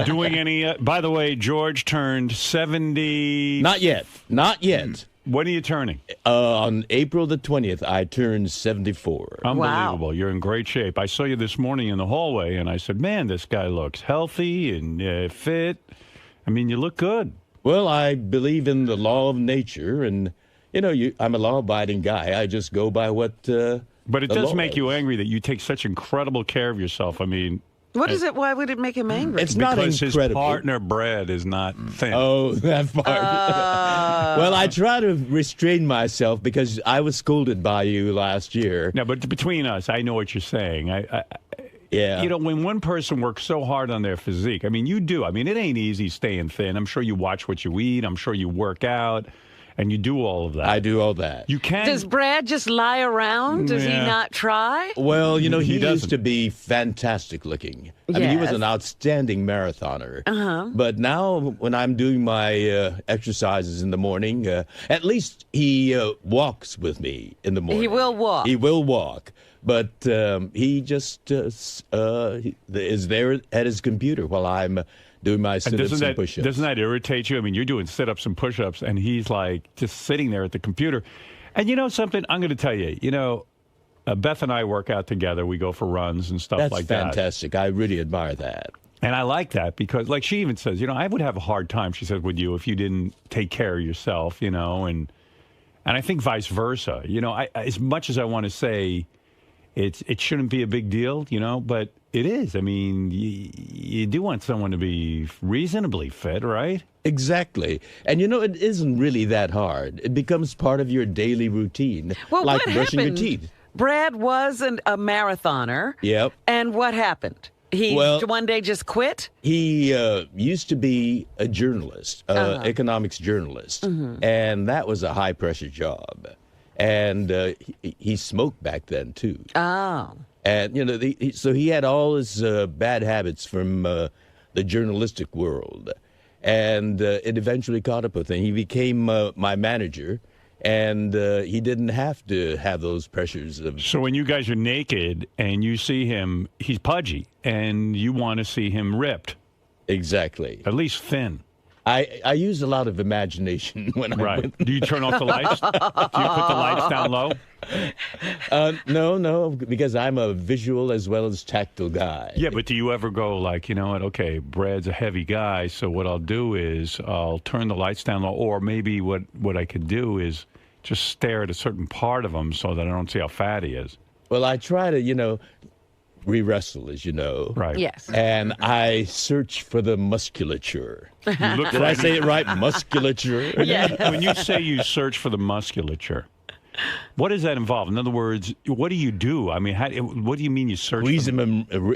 Doing any... by the way, George turned 70... Not yet. Not yet. When are you turning? On April the 20th, I turned 74. Unbelievable. Wow. You're in great shape. I saw you this morning in the hallway, and I said, man, this guy looks healthy and fit. I mean, you look good. Well, I believe in the law of nature, and, I'm a law-abiding guy. I just go by what But it the does law make you is. angry that you take such incredible care of yourself. I mean... What is it? Why would it make him angry? It's not because incredible. his partner, Brad, is not thin. Oh, that part. Well, I try to restrain myself because I was scolded by you last year. No, but between us, I know what you're saying. Yeah. When one person works so hard on their physique, I mean, you do. I mean, it ain't easy staying thin. I'm sure you watch what you eat. I'm sure you work out, and you do all of that. I do all that. You can. Does Brad just lie around? Does he Yeah. not try? Well, he doesn't. used to be fantastic looking. I mean, he was Yes. an outstanding marathoner. But now, when I'm doing my exercises in the morning, at least he walks with me in the morning. He will walk. He will walk. But he just is there at his computer while I'm doing my And sit-ups and push-ups. doesn't that irritate you? I mean, you're doing sit-ups and push-ups, and he's like just sitting there at the computer. And you know something? I'm going to tell you. Beth and I work out together. We go for runs and stuff That's like that. fantastic. I really admire that. And I like that because, like she even says, I would have a hard time, she said, with you if you didn't take care of yourself, and I think vice versa. As much as I want to say it shouldn't be a big deal, but it is. I mean, you do want someone to be reasonably fit, right? Exactly. And it isn't really that hard. It becomes part of your daily routine, Well, like what brushing happened? your teeth. Brad wasn't a marathoner. Yep. And what happened? He one day just quit? He used to be a journalist, economics journalist, and that was a high-pressure job. And he smoked back then, too. Oh. And, so he had all his bad habits from the journalistic world. And it eventually caught up with him. He became my manager, and he didn't have to have those pressures. So when you guys are naked and you see him, he's pudgy, and you want to see him ripped. Exactly. At least thin. I use a lot of imagination when I went. Do you turn off the lights? Do you put the lights down low? No, because I'm a visual as well as tactile guy. Yeah, but do you ever go like, you know what, okay, Brad's a heavy guy, so what I'll do is I'll turn the lights down low, or maybe what I could do is just stare at a certain part of him so that I don't see how fat he is. Well, I try to, re-wrestle, as you know. Right. Yes. And I search for the musculature. Did I say it right? Musculature? When you say you search for the musculature, what does that involve? In other words, what do you do? I mean, what do you mean you search?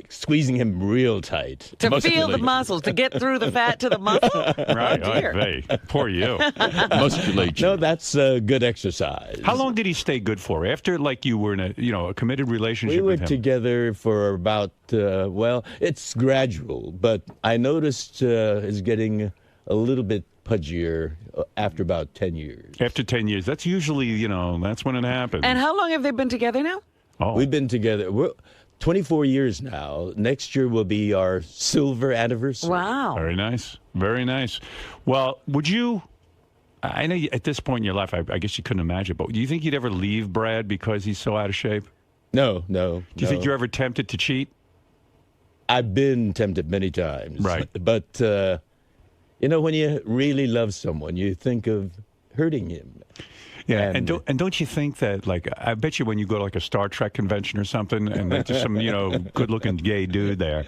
Squeezing him real tight. To feel the muscles, to get through the fat to the muscle? Right. Oh, dear. Hey, poor you. Musculature. No, that's good exercise. How long did he stay good for? After, like, you were in a committed relationship we were with him? together for about, it's gradual, but I noticed it's getting a little bit pudgier after about 10 years. After 10 years. That's usually, that's when it happens. And how long have they been together now? Oh. We've been together. We're 24 years now. Next year will be our silver anniversary. Wow. Very nice. Very nice. Well, I know at this point in your life, I guess you couldn't imagine, but do you think you'd ever leave Brad because he's so out of shape? No. Do you think you're ever tempted to cheat? I've been tempted many times. Right. But, when you really love someone, you think of hurting him. Yeah, and don't you think that, like, I bet you when you go to, like, a Star Trek convention or something, and there's just some, good-looking gay dude there,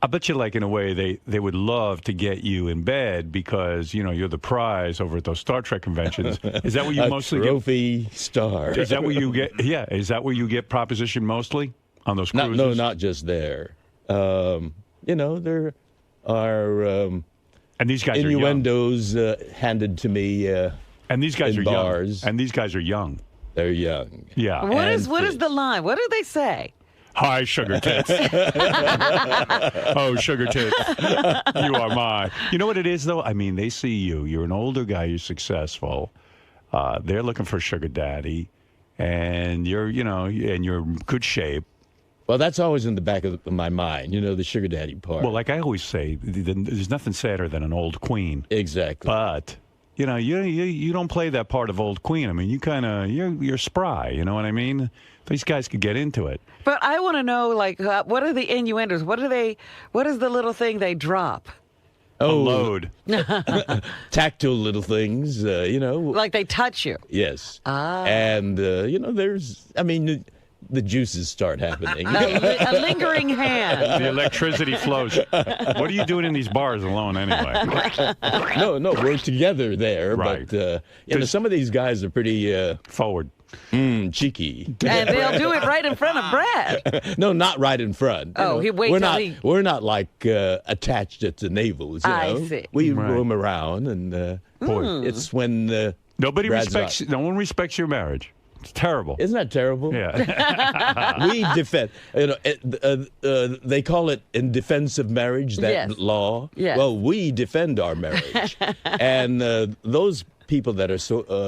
I bet you, like, in a way, they would love to get you in bed because, you're the prize over at those Star Trek conventions. Is that what you mostly get? Trophy star. Is that where you get, is that where you get proposition mostly? On those cruises? No, not just there. There are... and these guys innuendos handed to me and these guys in are bars. Young. And these guys are young. They're young. Yeah. What is the line? What do they say? Hi, sugar tits. Oh, sugar tits. You are mine. You know what it is, though? I mean, they see you. You're an older guy. You're successful. They're looking for a sugar daddy. And you're in good shape. Well, that's always in the back of my mind, the sugar daddy part. Well, like I always say, there's nothing sadder than an old queen. Exactly. But, you don't play that part of old queen. I mean, you're spry, you know what I mean? These guys could get into it. But I want to know, like, what are the innuendos? What is the little thing they drop? A load. Tactile little things, Like they touch you? Yes. Ah. And, the juices start happening. A lingering hand. The electricity flows. What are you doing in these bars alone anyway? No, we're together there. Right. But, some of these guys are pretty... forward. Cheeky. And they'll do it right in front of Brad. No, not right in front. He waits till he... We're not like attached at the navels. I see. We roam around, and it's when no one respects your marriage. It's terrible. Isn't that terrible? Yeah. We defend. They call it in defense of marriage, that law. Yes. Well, we defend our marriage, and those people that are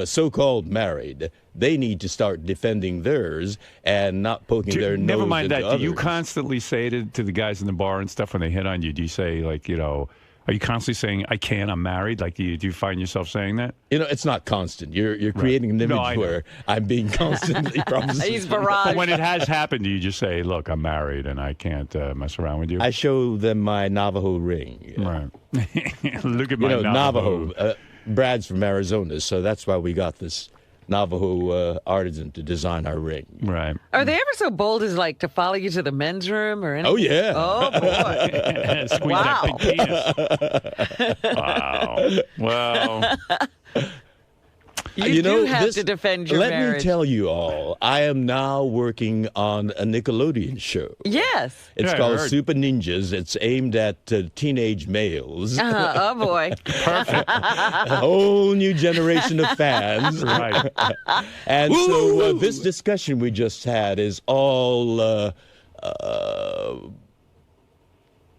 so-called married, they need to start defending theirs and not poking their nose Never mind into that. others. Do you constantly say to the guys in the bar and stuff when they hit on you? Do you say, like, are you constantly saying, I can't, I'm married? Like, do you find yourself saying that? It's not constant. You're creating an image where I'm being constantly promised. He's barraged. But when it has happened, do you just say, look, I'm married and I can't mess around with you? I show them my Navajo ring. Right. Look at my Navajo. Brad's from Arizona, so that's why we got this Navajo artisan to design our ring. Right. Are they ever so bold as like to follow you to the men's room or anything? Oh, yeah. Oh boy. Squeeze Wow. that big penis. Wow. Well. You do have to defend your let marriage. me tell you all, I am now working on a Nickelodeon show. Yes. It's Yeah, I called heard. Super Ninjas. It's aimed at teenage males. Oh boy. Perfect. A whole new generation of fans. Right. And so this discussion we just had is all...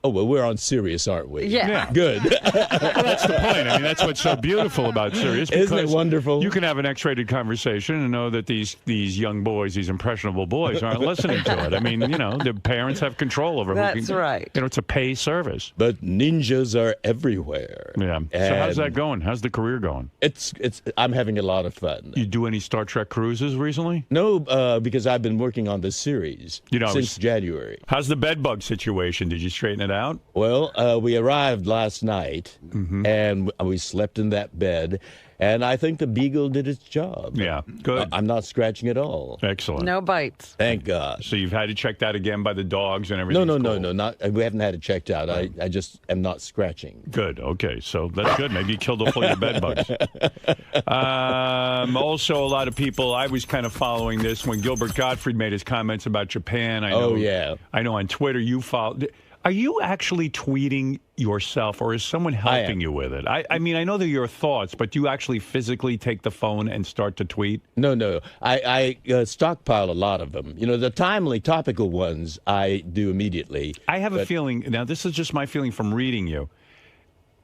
Oh, well, we're on Sirius, aren't we? Yeah. Good. Well, that's the point. I mean, that's what's so beautiful about Sirius. Isn't it because wonderful? You can have an X-rated conversation and know that these young boys, these impressionable boys, aren't listening to it. I mean, the parents have control over. That's right. It's a pay service. But ninjas are everywhere. Yeah. So how's And that going? How's the career going? It's. I'm having a lot of fun. You do any Star Trek cruises recently? No, because I've been working on this series since January. How's the bed bug situation? Did you straighten it out? Well, we arrived last night, and we slept in that bed, and I think the beagle did its job. Yeah, good. I'm not scratching at all. Excellent. No bites. Thank God. So you've had to check that again by the dogs and everything? No, not. We haven't had it checked out. I just am not scratching. Good. Okay, so that's good. Maybe you killed off all your bed bugs. Also, a lot of people. I was kind of following this when Gilbert Gottfried made his comments about Japan. I know, I know on Twitter you followed. Are you actually tweeting yourself, or is someone helping you with it? I mean, I know they're your thoughts, but do you actually physically take the phone and start to tweet? No. I stockpile a lot of them. The timely, topical ones I do immediately. I have a feeling, now this is just my feeling from reading you,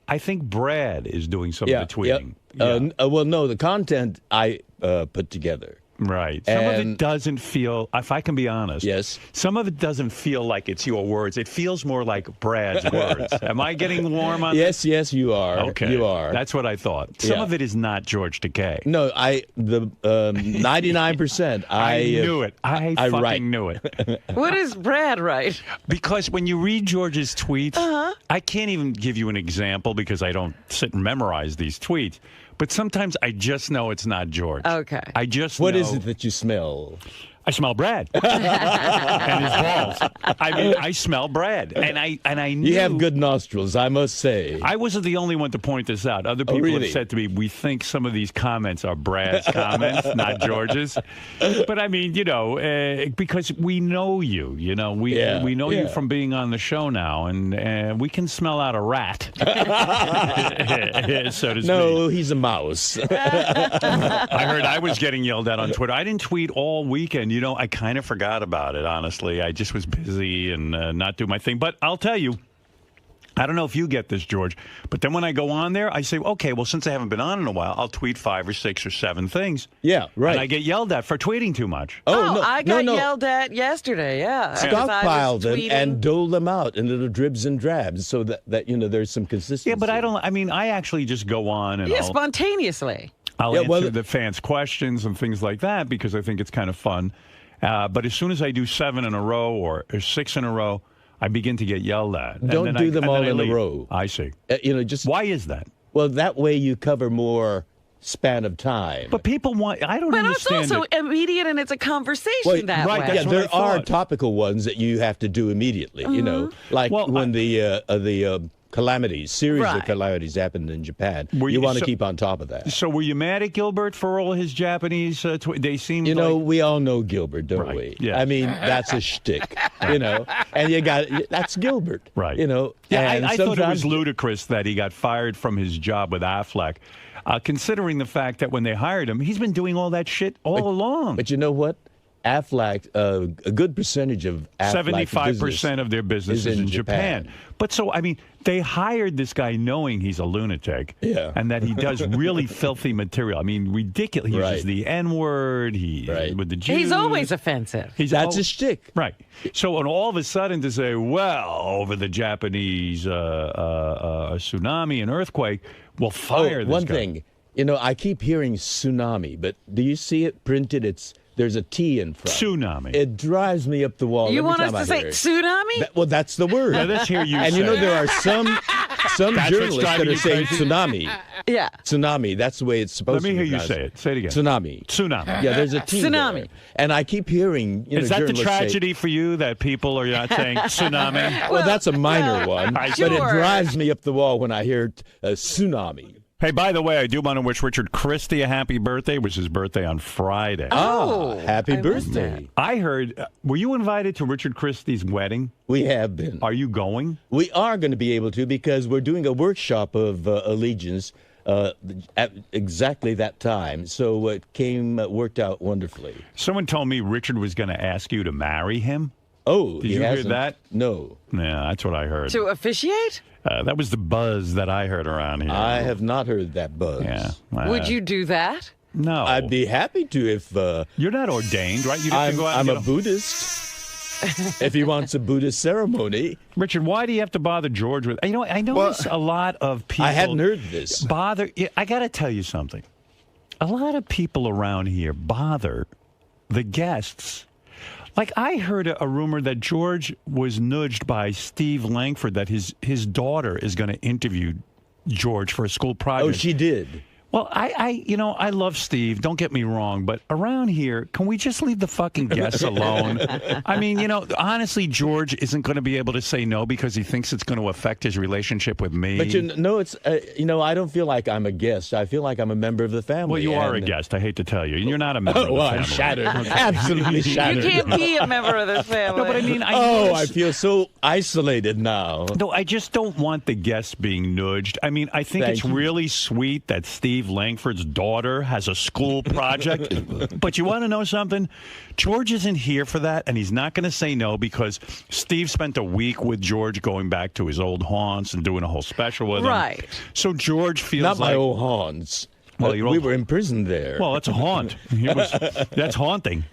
I think Brad is doing some of the tweeting. Well, no, the content I put together. Right. Some of it doesn't feel, if I can be honest. Yes. Some of it doesn't feel like it's your words. It feels more like Brad's words. Am I getting warm on this? Yes, you are. Okay. You are. That's what I thought. Some of it is not George Takei. No, the 99%. I knew it. I fucking write. knew it. What does Brad write? Because when you read George's tweets, I can't even give you an example because I don't sit and memorize these tweets. But sometimes I just know it's not George. Okay. I just What know. is it that you smell? I smell Brad and his balls. I mean, I smell Brad, and I knew You have good nostrils, I must say. I wasn't the only one to point this out. Other people really? have said to me, "We think some of these comments are Brad's comments, not George's." But I mean, because we know you. We know you from being on the show now, and we can smell out a rat, so to speak. No, he's a mouse. I heard I was getting yelled at on Twitter. I didn't tweet all weekend. I kind of forgot about it, honestly. I just was busy and not doing my thing. But I'll tell you, I don't know if you get this, George, but then when I go on there, I say, okay, well, since I haven't been on in a while, I'll tweet 5 or 6 or 7 things. Yeah, right. And I get yelled at for tweeting too much. Oh, no, I got no. yelled at yesterday, yeah. Stockpile them tweeting. and dole them out in little dribs and drabs so that there's some consistency. Yeah, but I actually just go on and spontaneously. I'll answer the fans' questions and things like that because I think it's kind of fun. But as soon as I do 7 in a row or 6 in a row, I begin to get yelled at. Don't do them all in a row. I see. Just why is that? Well, that way you cover more span of time. But people want. I don't understand. But it's also immediate, and it's a conversation that way. Yeah, there are topical ones that you have to do immediately. Like when the calamities, series of calamities happened in Japan. You want to keep on top of that. So were you mad at Gilbert for all his Japanese? They seem. We all know Gilbert, don't we? Yes. I mean, that's a shtick. And that's Gilbert. Right. Yeah, I thought it was ludicrous that he got fired from his job with Affleck, considering the fact that when they hired him, he's been doing all that shit all along. But you know what? Affleck, a good percentage of Affleck 75% of their business is in Japan. But so, I mean, they hired this guy knowing he's a lunatic and that he does really filthy material. I mean, ridiculous. He uses the N-word. With the Jews. He's always offensive. That's a shtick. Right. So, and all of a sudden to say, well, over the Japanese tsunami and earthquake, we'll fire this one guy. thing. I keep hearing tsunami, but do you see it printed? It's There's a T in front. Tsunami. It drives me up the wall. You every want us time to I say hear it. tsunami? Well, that's the word. Now, let's hear you And say you know, it. there are some That's journalists what's driving that are you saying crazy? tsunami. Yeah. Tsunami. That's the way it's supposed Let to be. me hear you pronounced. say it. Say it again. Tsunami. Tsunami. Yeah, there's a T Tsunami. there. And I keep hearing, Is that the journalists say- tragedy for you that people are not saying tsunami? Well, that's a minor one, but it sure. drives me up the wall when I hear tsunami. Hey, by the way, I do want to wish Richard Christie a happy birthday. It was his birthday on Friday. Happy birthday. I heard, were you invited to Richard Christie's wedding? We have been. Are you going? We are going to be able to because we're doing a workshop of allegiance at exactly that time. So it worked out wonderfully. Someone told me Richard was going to ask you to marry him. Oh, Did you hear that? No. Yeah, that's what I heard. To officiate? That was the buzz that I heard around here. I have not heard that buzz. Yeah. Would you do that? No. I'd be happy to if... You're not ordained, right? You'd have to go out I'm and a Buddhist. If he wants a Buddhist ceremony. Richard, why do you have to bother George with... I notice a lot of people... I hadn't heard this. I got to tell you something. A lot of people around here bother the guests. Like, I heard a rumor that George was nudged by Steve Langford that his daughter is going to interview George for a school project. Oh, she did. Well, I love Steve. Don't get me wrong, but around here, can we just leave the fucking guests alone? I mean, honestly, George isn't going to be able to say no because he thinks it's going to affect his relationship with me. But it's I don't feel like I'm a guest. I feel like I'm a member of the family. Well, you are a guest. I hate to tell you, you're not a member of the well, family. I'm shattered. Absolutely shattered. You can't be a member of the family. No, but I mean, I feel so isolated now. No, I just don't want the guests being nudged. I mean, I think it's really sweet that Steve Langford's daughter has a school project. But you want to know something? George isn't here for that, and he's not going to say no because Steve spent a week with George going back to his old haunts and doing a whole special with him. Right. So George feels Not like... my old haunts. Well, we were imprisoned there. Well, that's a haunt. That's haunting.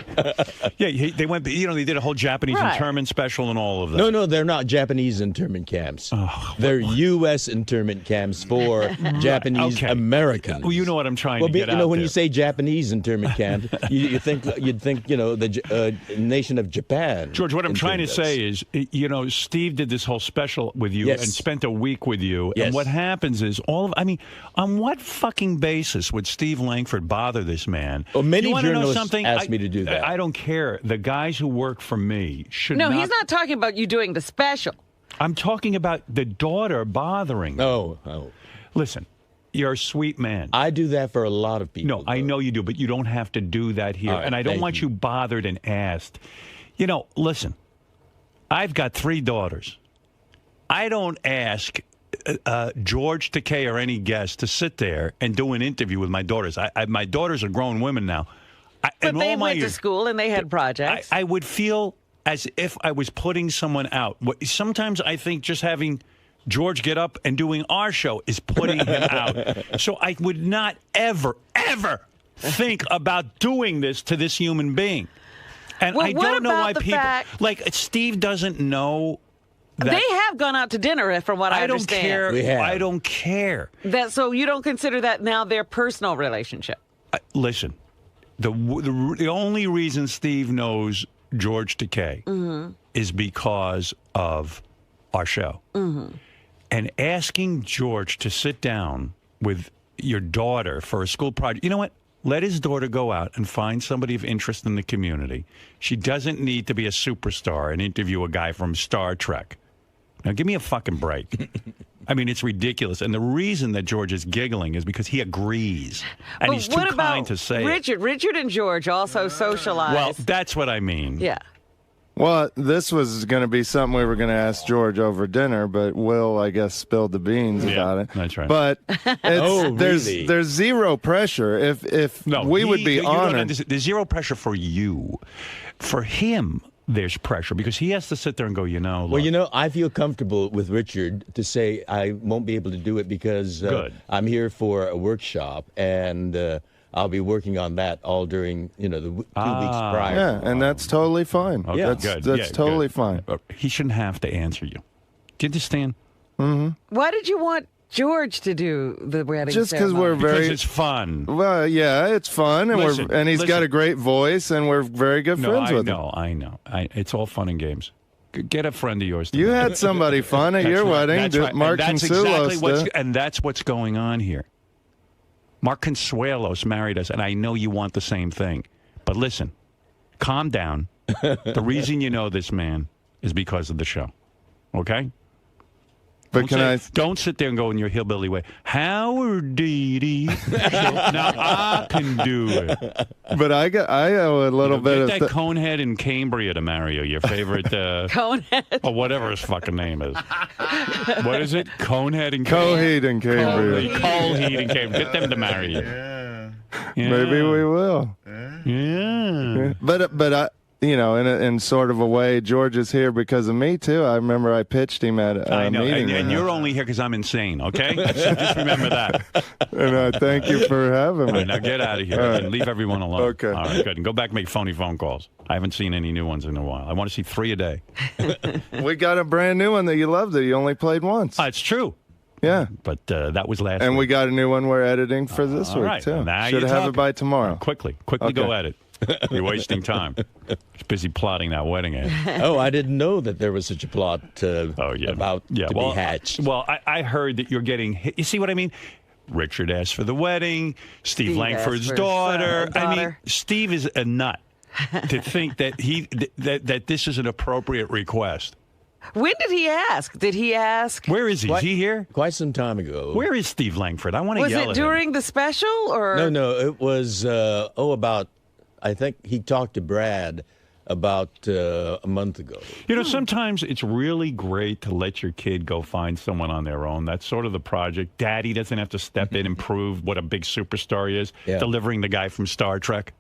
Yeah, they went. They did a whole Japanese internment special and all of that. No, they're not Japanese internment camps. They're U.S. internment camps for Japanese Americans. Well, you know what I'm trying to get Well, when there. you say Japanese internment camp, you'd think the nation of Japan. George, what I'm trying to say is, Steve did this whole special with you and spent a week with you. Yes. And what happens is on what fucking basis would Steve Langford bother this man? Well, many you wanna know journalists something? asked me to do that. I don't care. The guys who work for me should No, not... he's not talking about you doing the special. I'm talking about the daughter bothering me. Oh. Listen, you're a sweet man. I do that for a lot of people. No, I know you do, but you don't have to do that here. Right, and I don't want you bothered and asked. Listen, I've got 3 daughters. I don't ask George Takei or any guest to sit there and do an interview with my daughters. My daughters are grown women now. But they went to school and they had projects. I would feel as if I was putting someone out. Sometimes I think just having George get up and doing our show is putting him out. So I would not ever think about doing this to this human being. And Well, I what don't know about why the people... fact- Like, Steve doesn't know... They have gone out to dinner, from what I understand. I don't care. So you don't consider that now their personal relationship? Listen, the only reason Steve knows George Takei is because of our show. And asking George to sit down with your daughter for a school project, you know what? Let his daughter go out and find somebody of interest in the community. She doesn't need to be a superstar and interview a guy from Star Trek. Now, give me a fucking break. I mean, it's ridiculous. And the reason that George is giggling is because he agrees. And But he's too what kind about to say Richard? Richard and George also socialize. Well, that's what I mean. Yeah. Well, this was going to be something we were going to ask George over dinner, but Will, I guess, spilled the beans about it. That's right. But really? there's zero pressure. If we would be honored. There's zero pressure for you. For him, there's pressure because he has to sit there and go, Well, I feel comfortable with Richard to say I won't be able to do it because I'm here for a workshop and I'll be working on that all during, the 2 weeks prior. Yeah, and that's totally fine. Okay, That's totally good. fine. He shouldn't have to answer you. Do you understand? Mm-hmm. Why did you want George to do the wedding Just because ceremony? we're very. Because it's fun. Well, yeah, it's fun, and he's got a great voice, and we're very good friends with him. I know. It's all fun and games. Get a friend of yours. You had somebody fun at your wedding, That's right. Mark Consuelos. And that's what's going on here. Mark Consuelos married us, and I know you want the same thing. But listen, calm down. The reason you know this man is because of the show. Okay? But don't sit there and go in your hillbilly way. Howard Deedy. Now I can do it. But I owe a little bit of that Conehead in Cambria to marry you. Your favorite Conehead or whatever his fucking name is. What is it? Conehead and Coheed and Cambria. Coheed and Cambria. Get them to marry you. Yeah. Maybe we will. Yeah. But I. In sort of a way, George is here because of me, too. I remember I pitched him at a meeting. And you're only here because I'm insane, okay? So just remember that. And I thank you for having me. All right, now get out of here and leave everyone alone. Okay. All right, good. And go back and make phony phone calls. I haven't seen any new ones in a while. I want to see 3 a day. We got a brand new one that you loved that you only played once. It's true. Yeah. But that was last And week. we got a new one we're editing for this week, right. too. Now Should you're have talking. it by tomorrow. Quickly go at it. You're wasting time. He's busy plotting that wedding ad. Oh, I didn't know that there was such a plot about to be hatched. Well, I heard that you're getting hit. You see what I mean? Richard asked for the wedding. Steve Langford's daughter. I mean, Steve is a nut to think that that this is an appropriate request. When did he ask? Did he ask? Where is he? Is he here? Quite some time ago. Where is Steve Langford? I want to Was yell it at during the special or? No, it was about. I think he talked to Brad about a month ago. You know, sometimes it's really great to let your kid go find someone on their own. That's sort of the project. Daddy doesn't have to step in and prove what a big superstar he is, delivering the guy from Star Trek.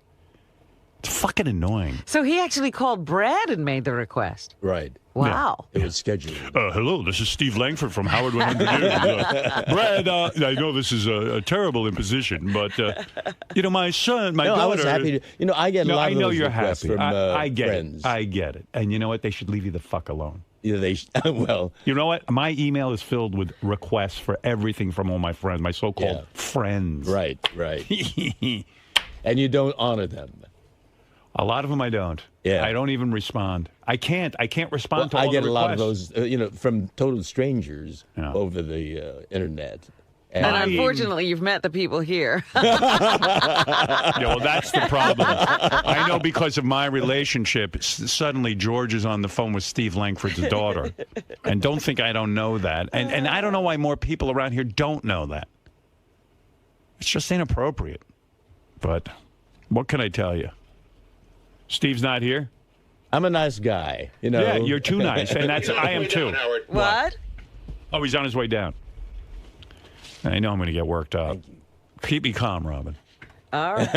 It's fucking annoying. So he actually called Brad and made the request. Right. Wow. Yeah. It was scheduled. Hello, this is Steve Langford from Howard 100 News. Brad, I know this is a terrible imposition, but, my son, my daughter... I was happy to... I get a lot of those you're requests happy. from I get friends. it. I get it. And you know what? They should leave you the fuck alone. Yeah, well... You know what? My email is filled with requests for everything from all my friends, my so-called friends. Right. And you don't honor them. A lot of them I don't. Yeah. I don't even respond. I can't respond to all I get the a lot of requests. those, from total strangers over the internet. And unfortunately, you've met the people here. Yeah, well, that's the problem. I know because of my relationship, suddenly George is on the phone with Steve Langford's daughter. And don't think I don't know that. And I don't know why more people around here don't know that. It's just inappropriate. But what can I tell you? Steve's not here? I'm a nice guy, Yeah, you're too nice, and I am too. What? Oh, he's on his way down. I know I'm going to get worked up. Keep me calm, Robin. All right.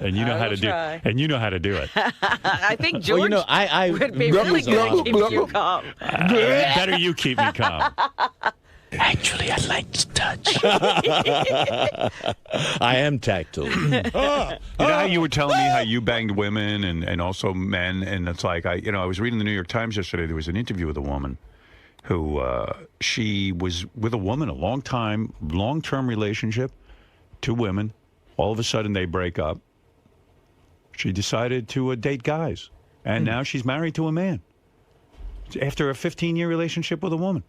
And you know how to do. And you know how to do it. I think George I would be really good at keeping you calm. Better you keep me calm. Actually, I like to touch. I am tactile. You know how you were telling me how you banged women and also men, and it's like I was reading the New York Times yesterday. There was an interview with a woman who she was with a woman a long-term relationship, 2 women. All of a sudden they break up. She decided to date guys, and now she's married to a man after a 15-year relationship with a woman.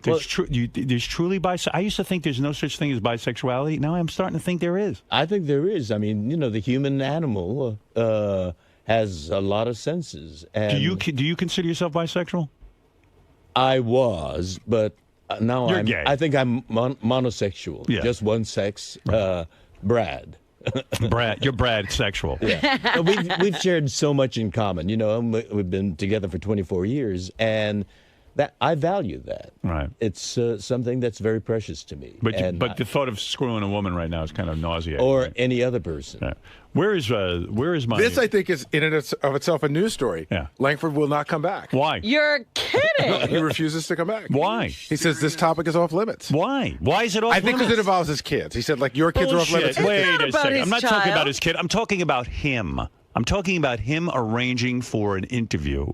There's truly I used to think there's no such thing as bisexuality. Now I'm starting to think there is. I think there is. I mean, the human animal has a lot of senses. And do you consider yourself bisexual? I was, but now You're gay. I think I'm monosexual. Yeah. Just one sex. Brad. You're Brad sexual. Yeah. We've shared so much in common. We've been together for 24 years, and that I value that. Right. It's something that's very precious to me. But the thought of screwing a woman right now is kind of nauseating. Or any other person. Yeah. Where is my... This, I think, is in and of itself a news story. Yeah. Langford will not come back. Why? You're kidding. He refuses to come back. Why? He says this topic is off limits. Why? Why is it off limits? I think because it involves his kids. He said, your kids are off limits. Wait a second. I'm not talking child. about his kid. I'm talking about him. I'm talking about him arranging for an interview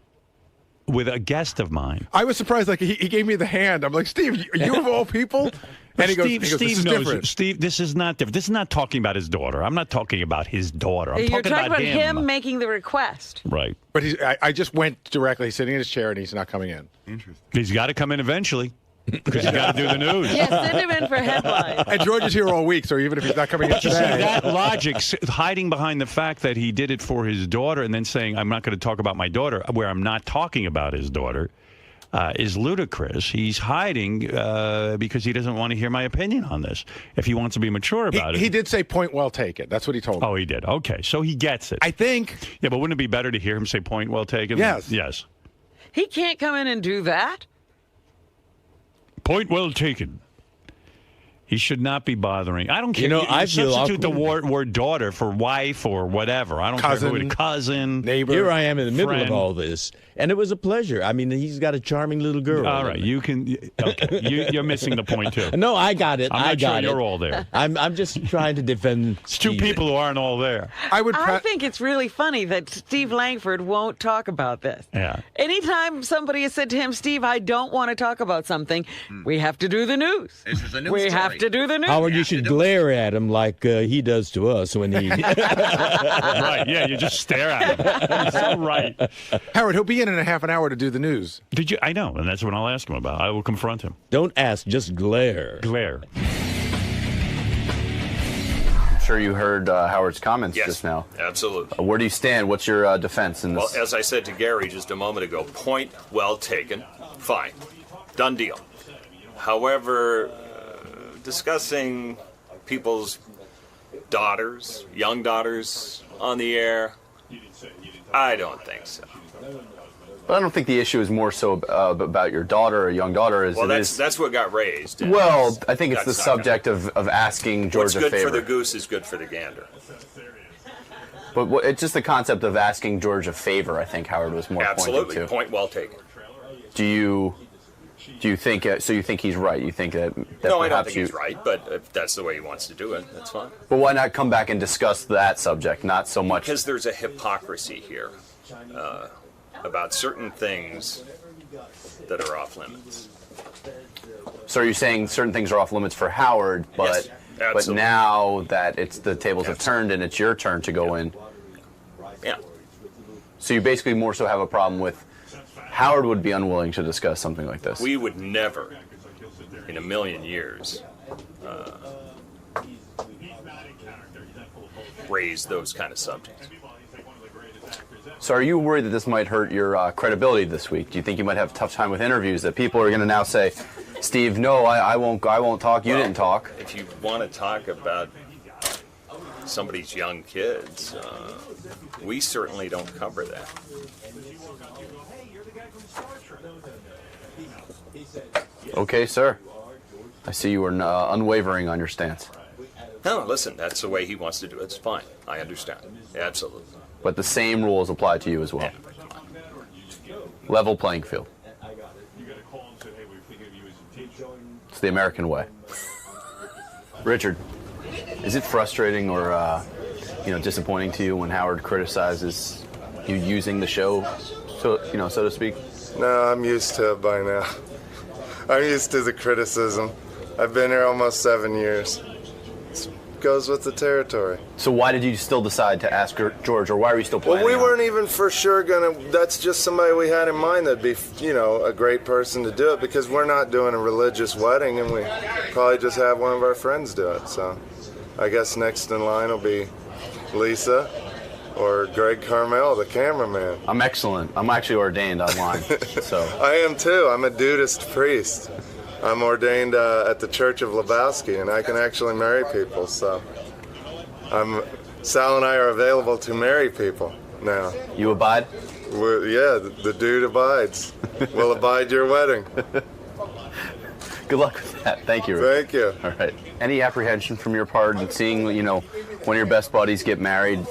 with a guest of mine. I was surprised. He gave me the hand. I'm like, Steve, you of all people? And he goes, Steve, "This is Steve knows. different." Steve, this is not different. This is not talking about his daughter. I'm not talking about his daughter. I'm You're talking about him making the request. Right. But I just went directly. He's sitting in his chair, and he's not coming in. Interesting. He's got to come in eventually. Because he's got to do the news. Yeah, send him in for headlines. And George is here all week, so even if he's not coming in But you see, today. that logic, hiding behind the fact that he did it for his daughter and then saying, I'm not going to talk about my daughter, where I'm not talking about his daughter, is ludicrous. He's hiding because he doesn't want to hear my opinion on this. If he wants to be mature about it. He did say point well taken. That's what he told me. Oh, he did. Okay, so he gets it. I think. Yeah, but wouldn't it be better to hear him say point well taken? Yes. Yes. He can't come in and do that. Point well taken. He should not be bothering. I don't care. You know, I feel substitute the awkward. word daughter for wife or whatever. I don't care who it is. Cousin, neighbor. Here I am in the middle friend. of all this, and it was a pleasure. I mean, he's got a charming little girl. All right, you can. Okay, you're missing the point too. No, I got it. I'm I not got sure it. you're all there. I'm just trying to defend. It's two people who aren't all there. I think it's really funny that Steve Langford won't talk about this. Yeah. Anytime somebody has said to him, Steve, I don't want to talk about something, we have to do the news. This is a news We story. have to do the news. Howard, you should glare at him like he does to us when he. Right? Yeah, you just stare at him. He's so right. Howard, he'll be in a half an hour to do the news. Did you? I know, and that's what I'll ask him about. I will confront him. Don't ask, just glare. Glare. I'm sure you heard Howard's comments Yes, just now. absolutely. Where do you stand? What's your defense in Well, this? as I said to Gary just a moment ago, point well taken. Fine. Done deal. However, discussing people's daughters, young daughters, on the air, I don't think so. But I don't think the issue is more so about your daughter or young daughter. As Well, it is. that's what got raised. and Well, I think it's the that's not subject of asking George What's a good favor. for the goose is good for the gander. But it's just the concept of asking George a favor. I think Howard was more Absolutely. pointing to. Point well taken. Do you think? So you think he's right? You think that No, I don't perhaps think he's right, but if that's the way he wants to do it, that's fine. But why not come back and discuss that subject? Not so much Because there's a hypocrisy here about certain things that are off limits. So are you saying certain things are off limits for Howard, but Yes, but absolutely. now that it's the tables have turned and it's your turn to go in. Yeah. So you basically more so have a problem with Howard would be unwilling to discuss something like this. We would never, in a million years, raise those kind of subjects. So are you worried that this might hurt your credibility this week? Do you think you might have a tough time with interviews, that people are going to now say, Steve, no, I won't talk, you didn't talk? If you want to talk about somebody's young kids, we certainly don't cover that. Okay, sir. I see you are unwavering on your stance. No, listen, that's the way he wants to do it. It's fine. I understand. Absolutely. But the same rules apply to you as well. Level playing field. It's the American way. Richard, is it frustrating or disappointing to you when Howard criticizes you using the show, so to speak? No, I'm used to it by now. I'm used to the criticism. I've been here almost 7 years. It goes with the territory. So why did you still decide to ask George, or why are you still planning? Well, we weren't even for sure that's just somebody we had in mind that'd be, a great person to do it, because we're not doing a religious wedding, and we probably just have one of our friends do it. So I guess next in line will be Lisa or Greg Carmel, the cameraman. I'm excellent. I'm actually ordained online, so. I am too. I'm a Dudist priest. I'm ordained at the Church of Lebowski, and I can actually marry people. So, Sal and I are available to marry people now. You abide? The dude abides. We'll abide your wedding. Good luck with that. Thank you, Rick. Thank you. All right. Any apprehension from your part in seeing, one of your best buddies get married?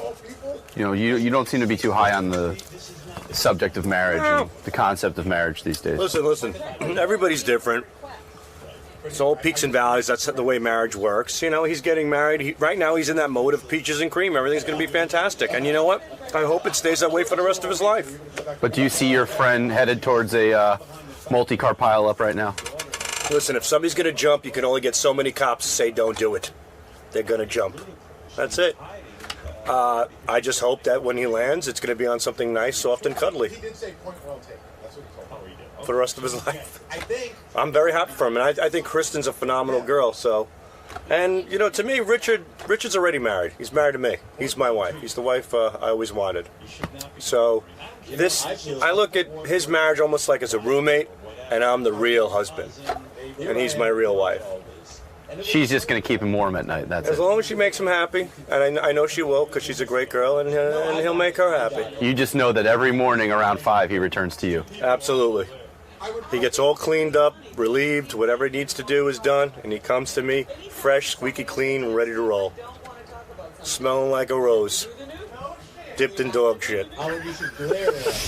You don't seem to be too high on the subject of marriage and the concept of marriage these days. Listen. Everybody's different. It's all peaks and valleys. That's the way marriage works. He's getting married. Right now, he's in that mode of peaches and cream. Everything's going to be fantastic. And you know what? I hope it stays that way for the rest of his life. But do you see your friend headed towards a multi-car pileup right now? Listen, if somebody's going to jump, you can only get so many cops to say don't do it. They're going to jump. That's it. I just hope that when he lands, it's going to be on something nice, soft, and cuddly. For the rest of his life. I'm very happy for him, and I think Kristen's a phenomenal girl, so... And, you know, to me, Richard's already married. He's married to me. He's my wife. He's the wife I always wanted. So, I look at his marriage almost like as a roommate, and I'm the real husband. And he's my real wife. She's just going to keep him warm at night. That's As long as she makes him happy, and I know she will, because she's a great girl, and he'll make her happy. You just know that every morning around 5 he returns to you. Absolutely. He gets all cleaned up, relieved, whatever he needs to do is done, and he comes to me fresh, squeaky clean, and ready to roll. Smelling like a rose. Dipped in dog shit.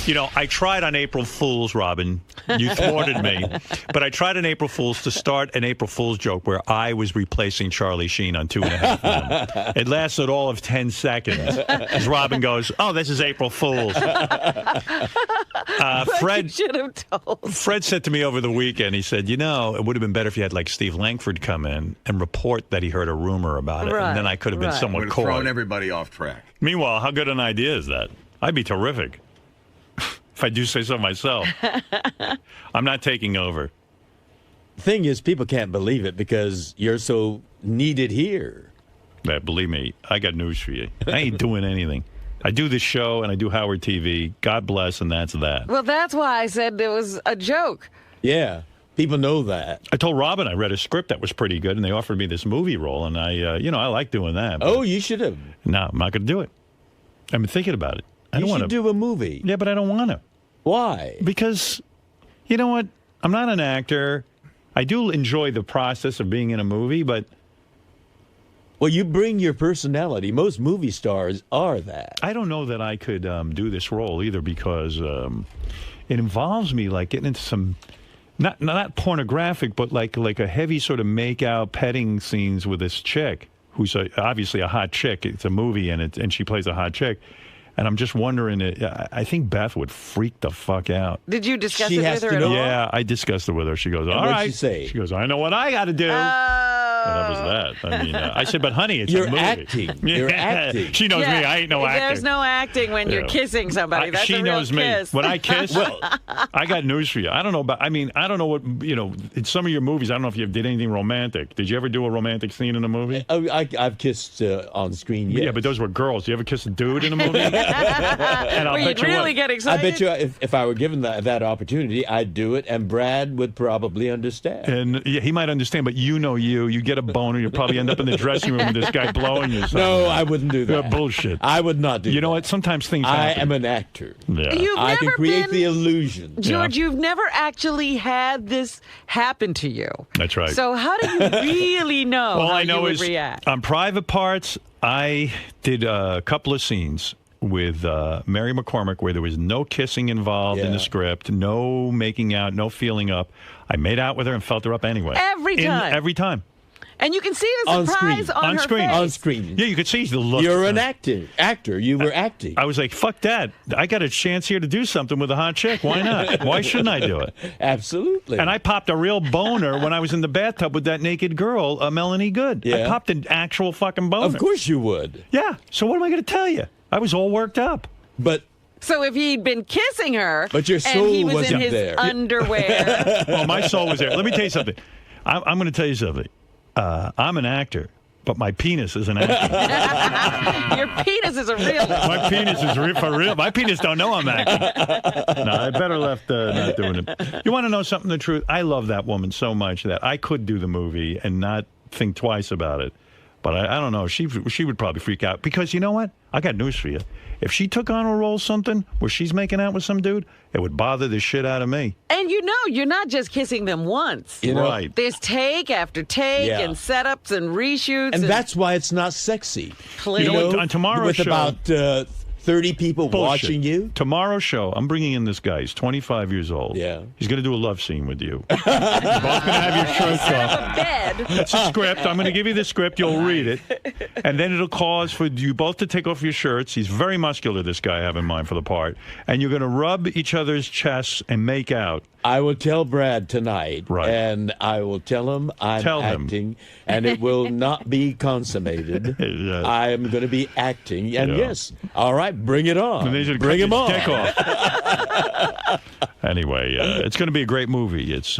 You know, I tried on April Fool's, Robin. You thwarted me. But I tried on April Fool's to start an April Fool's joke where I was replacing Charlie Sheen on 2.5 Men. It lasted all of 10 seconds. As Robin goes, oh, this is April Fool's. Fred should have told. Fred said to me over the weekend, he said, you know, it would have been better if you had like Steve Langford come in and report that he heard a rumor about it. Right, and then I could have been somewhat Would have caught. thrown everybody off track. Meanwhile, how good an idea is that? I'd be terrific. If I do say so myself. I'm not taking over. The thing is, people can't believe it because you're so needed here. Yeah, believe me, I got news for you. I ain't doing anything. I do this show and I do Howard TV. God bless, and that's that. Well, that's why I said it was a joke. Yeah, people know that. I told Robin I read a script that was pretty good, and they offered me this movie role, and I like doing that. Oh, you should have. No, I'm not going to do it. I've been thinking about it. I don't You want should to do a movie. Yeah, but I don't want to. Why? Because, you know what? I'm not an actor. I do enjoy the process of being in a movie, but... Well, you bring your personality. Most movie stars are that. I don't know that I could do this role either because it involves me like getting into some... Not pornographic, but like a heavy sort of make-out petting scenes with this chick who's obviously a hot chick. It's a movie, and she plays a hot chick. And I'm just wondering, I think Beth would freak the fuck out. Did you discuss it with her at all? Yeah, I discussed it with her. She goes, all what'd right. she say? She goes, I know what I got to do. And that was that. I mean, I said, but honey, it's You're a movie. Acting. You're acting. She knows me. I ain't no actor. There's no acting when you're kissing somebody. That's she a real knows me. kiss. When I kiss, I got news for you. I don't know about. I mean, I don't know what in some of your movies. I don't know if you did anything romantic. Did you ever do a romantic scene in a movie? Oh, I've kissed on screen. Yes. Yeah, but those were girls. Do you ever kiss a dude in a movie? And I'll Well, bet you'd you really what. get excited. I bet you if I were given that opportunity, I'd do it, and Brad would probably understand. And yeah, he might understand, but you get a boner, you probably end up in the dressing room with this guy blowing you. Something. No, I wouldn't do that. Bullshit. I would not do that. You know what? Sometimes things I happen. am an actor. Yeah. You've I can never create been- the illusion. George, you've never actually had this happen to you. That's right. So how do you really know All how I know you would is react? on Private Parts, I did a couple of scenes with Mary McCormick where there was no kissing involved in the script, no making out, no feeling up. I made out with her and felt her up anyway. Every time? Every time. And you can see the On surprise screen. on her screen. face. On screen. Yeah, you could see the look. You're an actor. You were acting. I was like, fuck that. I got a chance here to do something with a hot chick. Why not? Why shouldn't I do it? Absolutely. And I popped a real boner when I was in the bathtub with that naked girl, Melanie Good. Yeah. I popped an actual fucking boner. Of course you would. Yeah. So what am I going to tell you? I was all worked up. But So if he'd been kissing her, But your and soul he was in wasn't his there. underwear. Well, my soul was there. Let me tell you something. I'm going to tell you something. I'm an actor, but my penis is an actor. Your penis is a realist. My penis is for real. My penis don't know I'm acting. No, I better left not doing it. You want to know something? The truth? I love that woman so much that I could do the movie and not think twice about it. But I don't know. She would probably freak out because you know what? I got news for you. If she took on a role something where she's making out with some dude, it would bother the shit out of me. And you know, you're not just kissing them once. You know, Right. There's take after take Yeah. and setups and reshoots. and that's why it's not sexy. Please. You know what? On tomorrow's with show, about 30 people Bullshit. watching you. Tomorrow's show, I'm bringing in this guy. He's 25 years old. Yeah. He's going to do a love scene with you. You're both going to have your shirts off. bed. It's a script. I'm going to give you the script. You'll read it. And then it'll cause for you both to take off your shirts. He's very muscular, this guy I have in mind for the part. And you're going to rub each other's chests and make out. I will tell Brad tonight, Right. and I will tell him I'm Tell him. acting, and it will not be consummated. I am going to be acting, and yes, all right, bring it on. And they should Bring cut him his on. dick off. Anyway, it's going to be a great movie. It's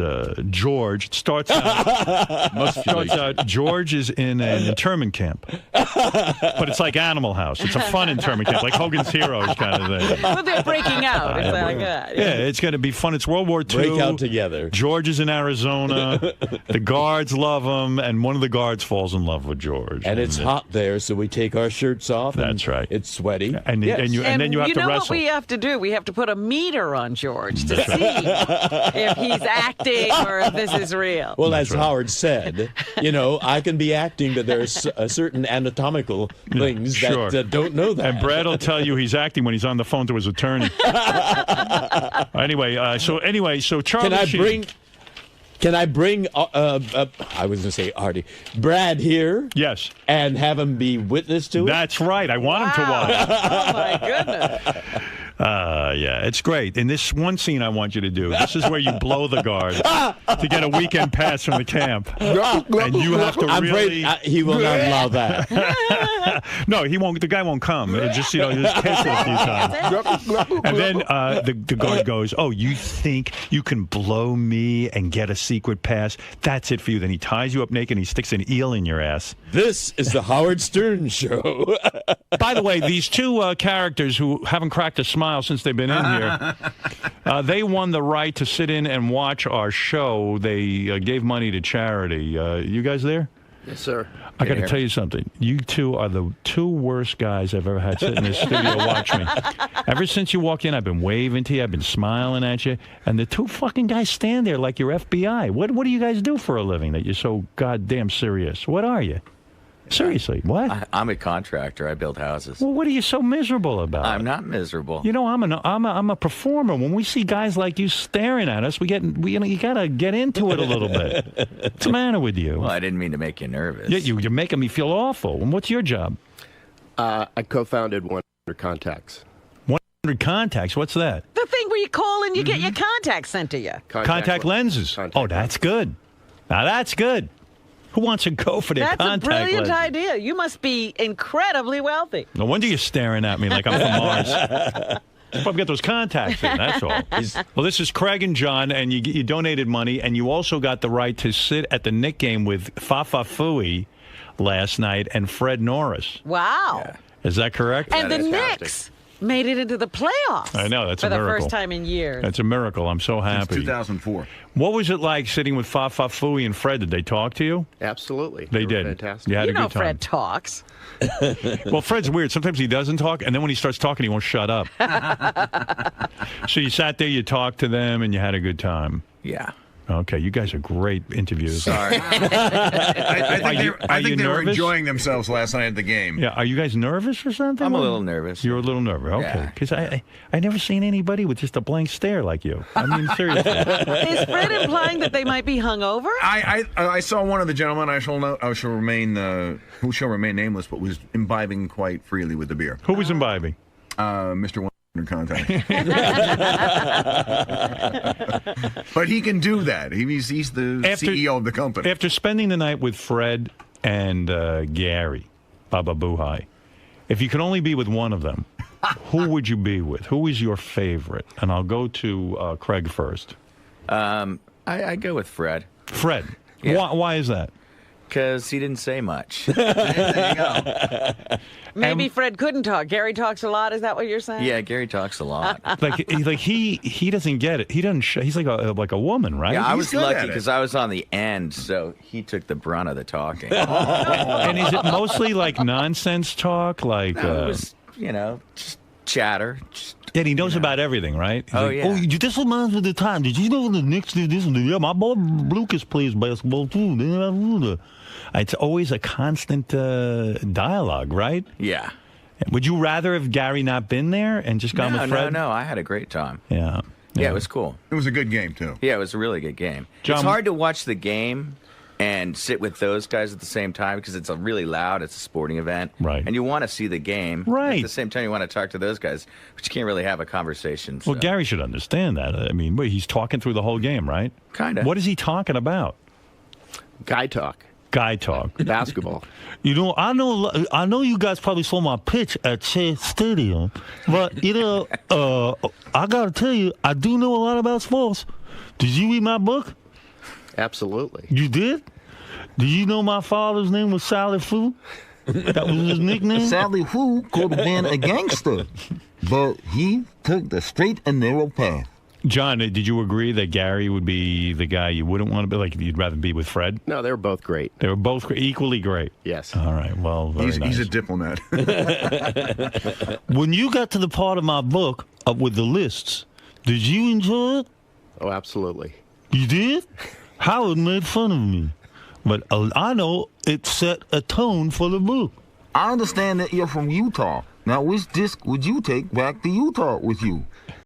George. It starts out. George is in an internment camp, but it's like Animal House. It's a fun internment camp, like Hogan's Heroes kind of thing. Well, they're breaking out. It's like that. Yeah, it's going to be fun. It's World War II. Break out together. George is in Arizona. The guards love him, and one of the guards falls in love with George. And it's hot there, so we take our shirts off. That's right. It's sweaty. And then you have to know wrestle. what we have to do? We have to put a meter on George to see if he's acting or if this is real. Well, as Howard said, I can be acting, but there's certain anatomical things Sure. that don't know that. And Brad will tell you he's acting when he's on the phone to his attorney. Anyway, so Charlie Can I bring, I was going to say Artie, Brad here? Yes. And have him be witness to it? That's right. I want him to watch. Oh, my goodness. Yeah, it's great. In this one scene I want you to do, this is where you blow the guard to get a weekend pass from the camp. And you have to really... he will not allow that. No, he won't. The guy won't come. It just, just kiss it a few times. And then the guard goes, "Oh, you think you can blow me and get a secret pass? That's it for you." Then he ties you up naked and he sticks an eel in your ass. This is the Howard Stern Show. By the way, these two characters who haven't cracked a smile since they've been in here, they won the right to sit in and watch our show. They gave money to charity. You guys there? Yes, sir. I got to tell you something. You two are the two worst guys I've ever had sit in this studio watch me. Ever since you walked in, I've been waving to you. I've been smiling at you. And the two fucking guys stand there like you're FBI. What do you guys do for a living that you're so goddamn serious? What are you? Seriously, what? I'm a contractor. I build houses. Well, what are you so miserable about? I'm not miserable. You know, I'm a performer. When we see guys like you staring at us, you gotta get into it a little bit. What's the matter with you? Well, I didn't mean to make you nervous. Yeah, you're making me feel awful. And what's your job? I co-founded 100 Contacts. 100 Contacts. What's that? The thing where you call and you get your contacts sent to you. Contact lenses. That's good. Now that's good. Who wants to go for their That's contact a brilliant lenses? idea. You must be incredibly wealthy. No wonder you're staring at me like I'm from Mars. Probably got those contacts in, that's all. Well, this is Craig and John, and you donated money, and you also got the right to sit at the Knick game with Fafa Fui last night and Fred Norris. Wow. Is that correct? And the Knicks made it into the playoffs. I know, that's for a miracle. the first time in years. That's a miracle. I'm so happy. Since 2004. What was it like sitting with Fafa Fui and Fred? Did they talk to you? Absolutely. They were did. Fantastic. You had a good time. Fred talks. Well, Fred's weird. Sometimes he doesn't talk, and then when he starts talking, he won't shut up. So you sat there, you talked to them, and you had a good time. Yeah. Okay, you guys are great interviewers. Sorry. I think they were nervous? enjoying themselves last night at the game. Yeah, are you guys nervous or something? I'm a little nervous. You're a little nervous, okay. Yeah. Because I never seen anybody with just a blank stare like you. I mean, seriously. Is Fred implying that they might be hungover? I saw one of the gentlemen. who shall remain nameless, but was imbibing quite freely with the beer. Who was imbibing? Mr. 100 Contact. But he can do that. He's the CEO of the company. After spending the night with Fred and Gary, Baba Buhai, if you could only be with one of them, who would you be with? Who is your favorite? And I'll go to Craig first. I go with Fred. Fred. Yeah. Why is that? Because he didn't say much. There you go. Maybe Fred couldn't talk. Gary talks a lot. Is that what you're saying? Yeah, Gary talks a lot. like he doesn't get it. He doesn't. He's like a woman, right? Yeah, I He's was lucky because I was on the end, so he took the brunt of the talking. And is it mostly like nonsense talk? Like No, it was, just chatter. Yeah, he knows about everything, right? He's Oh, like, yeah. Oh, this reminds me of the time. Did you know the Knicks did this? And yeah, my boy Lucas plays basketball too. It's always a constant dialogue, right? Yeah. Would you rather have Gary not been there and just gone with Fred? No, I had a great time. Yeah. Yeah, it was cool. It was a good game, too. Yeah, it was a really good game. John- It's hard to watch the game and sit with those guys at the same time because it's a really loud. It's a sporting event, right? And you want to see the game, right? At the same time, you want to talk to those guys, but you can't really have a conversation. So. Well, Gary should understand that. I mean, he's talking through the whole game, right? Kinda. What is he talking about? Guy talk. Guy talk. Basketball. You know, I know you guys probably saw my pitch at Shea Stadium, but you know, I gotta tell you, I do know a lot about sports. Did you read my book? Absolutely. You did? Do you know my father's name was Sally Foo? That was his nickname? Sally Foo could have been a gangster, but he took the straight and narrow path. John, did you agree that Gary would be the guy you wouldn't want to be? Like, you'd rather be with Fred? No, they were both great. They were both equally great? Yes. All right, well, He's nice. a diplomat. When you got to the part of my book with the lists, did you enjoy it? Oh, absolutely. You did? Howard made fun of me. But I know it set a tone for the book. I understand that you're from Utah. Now, which disc would you take back to Utah with you?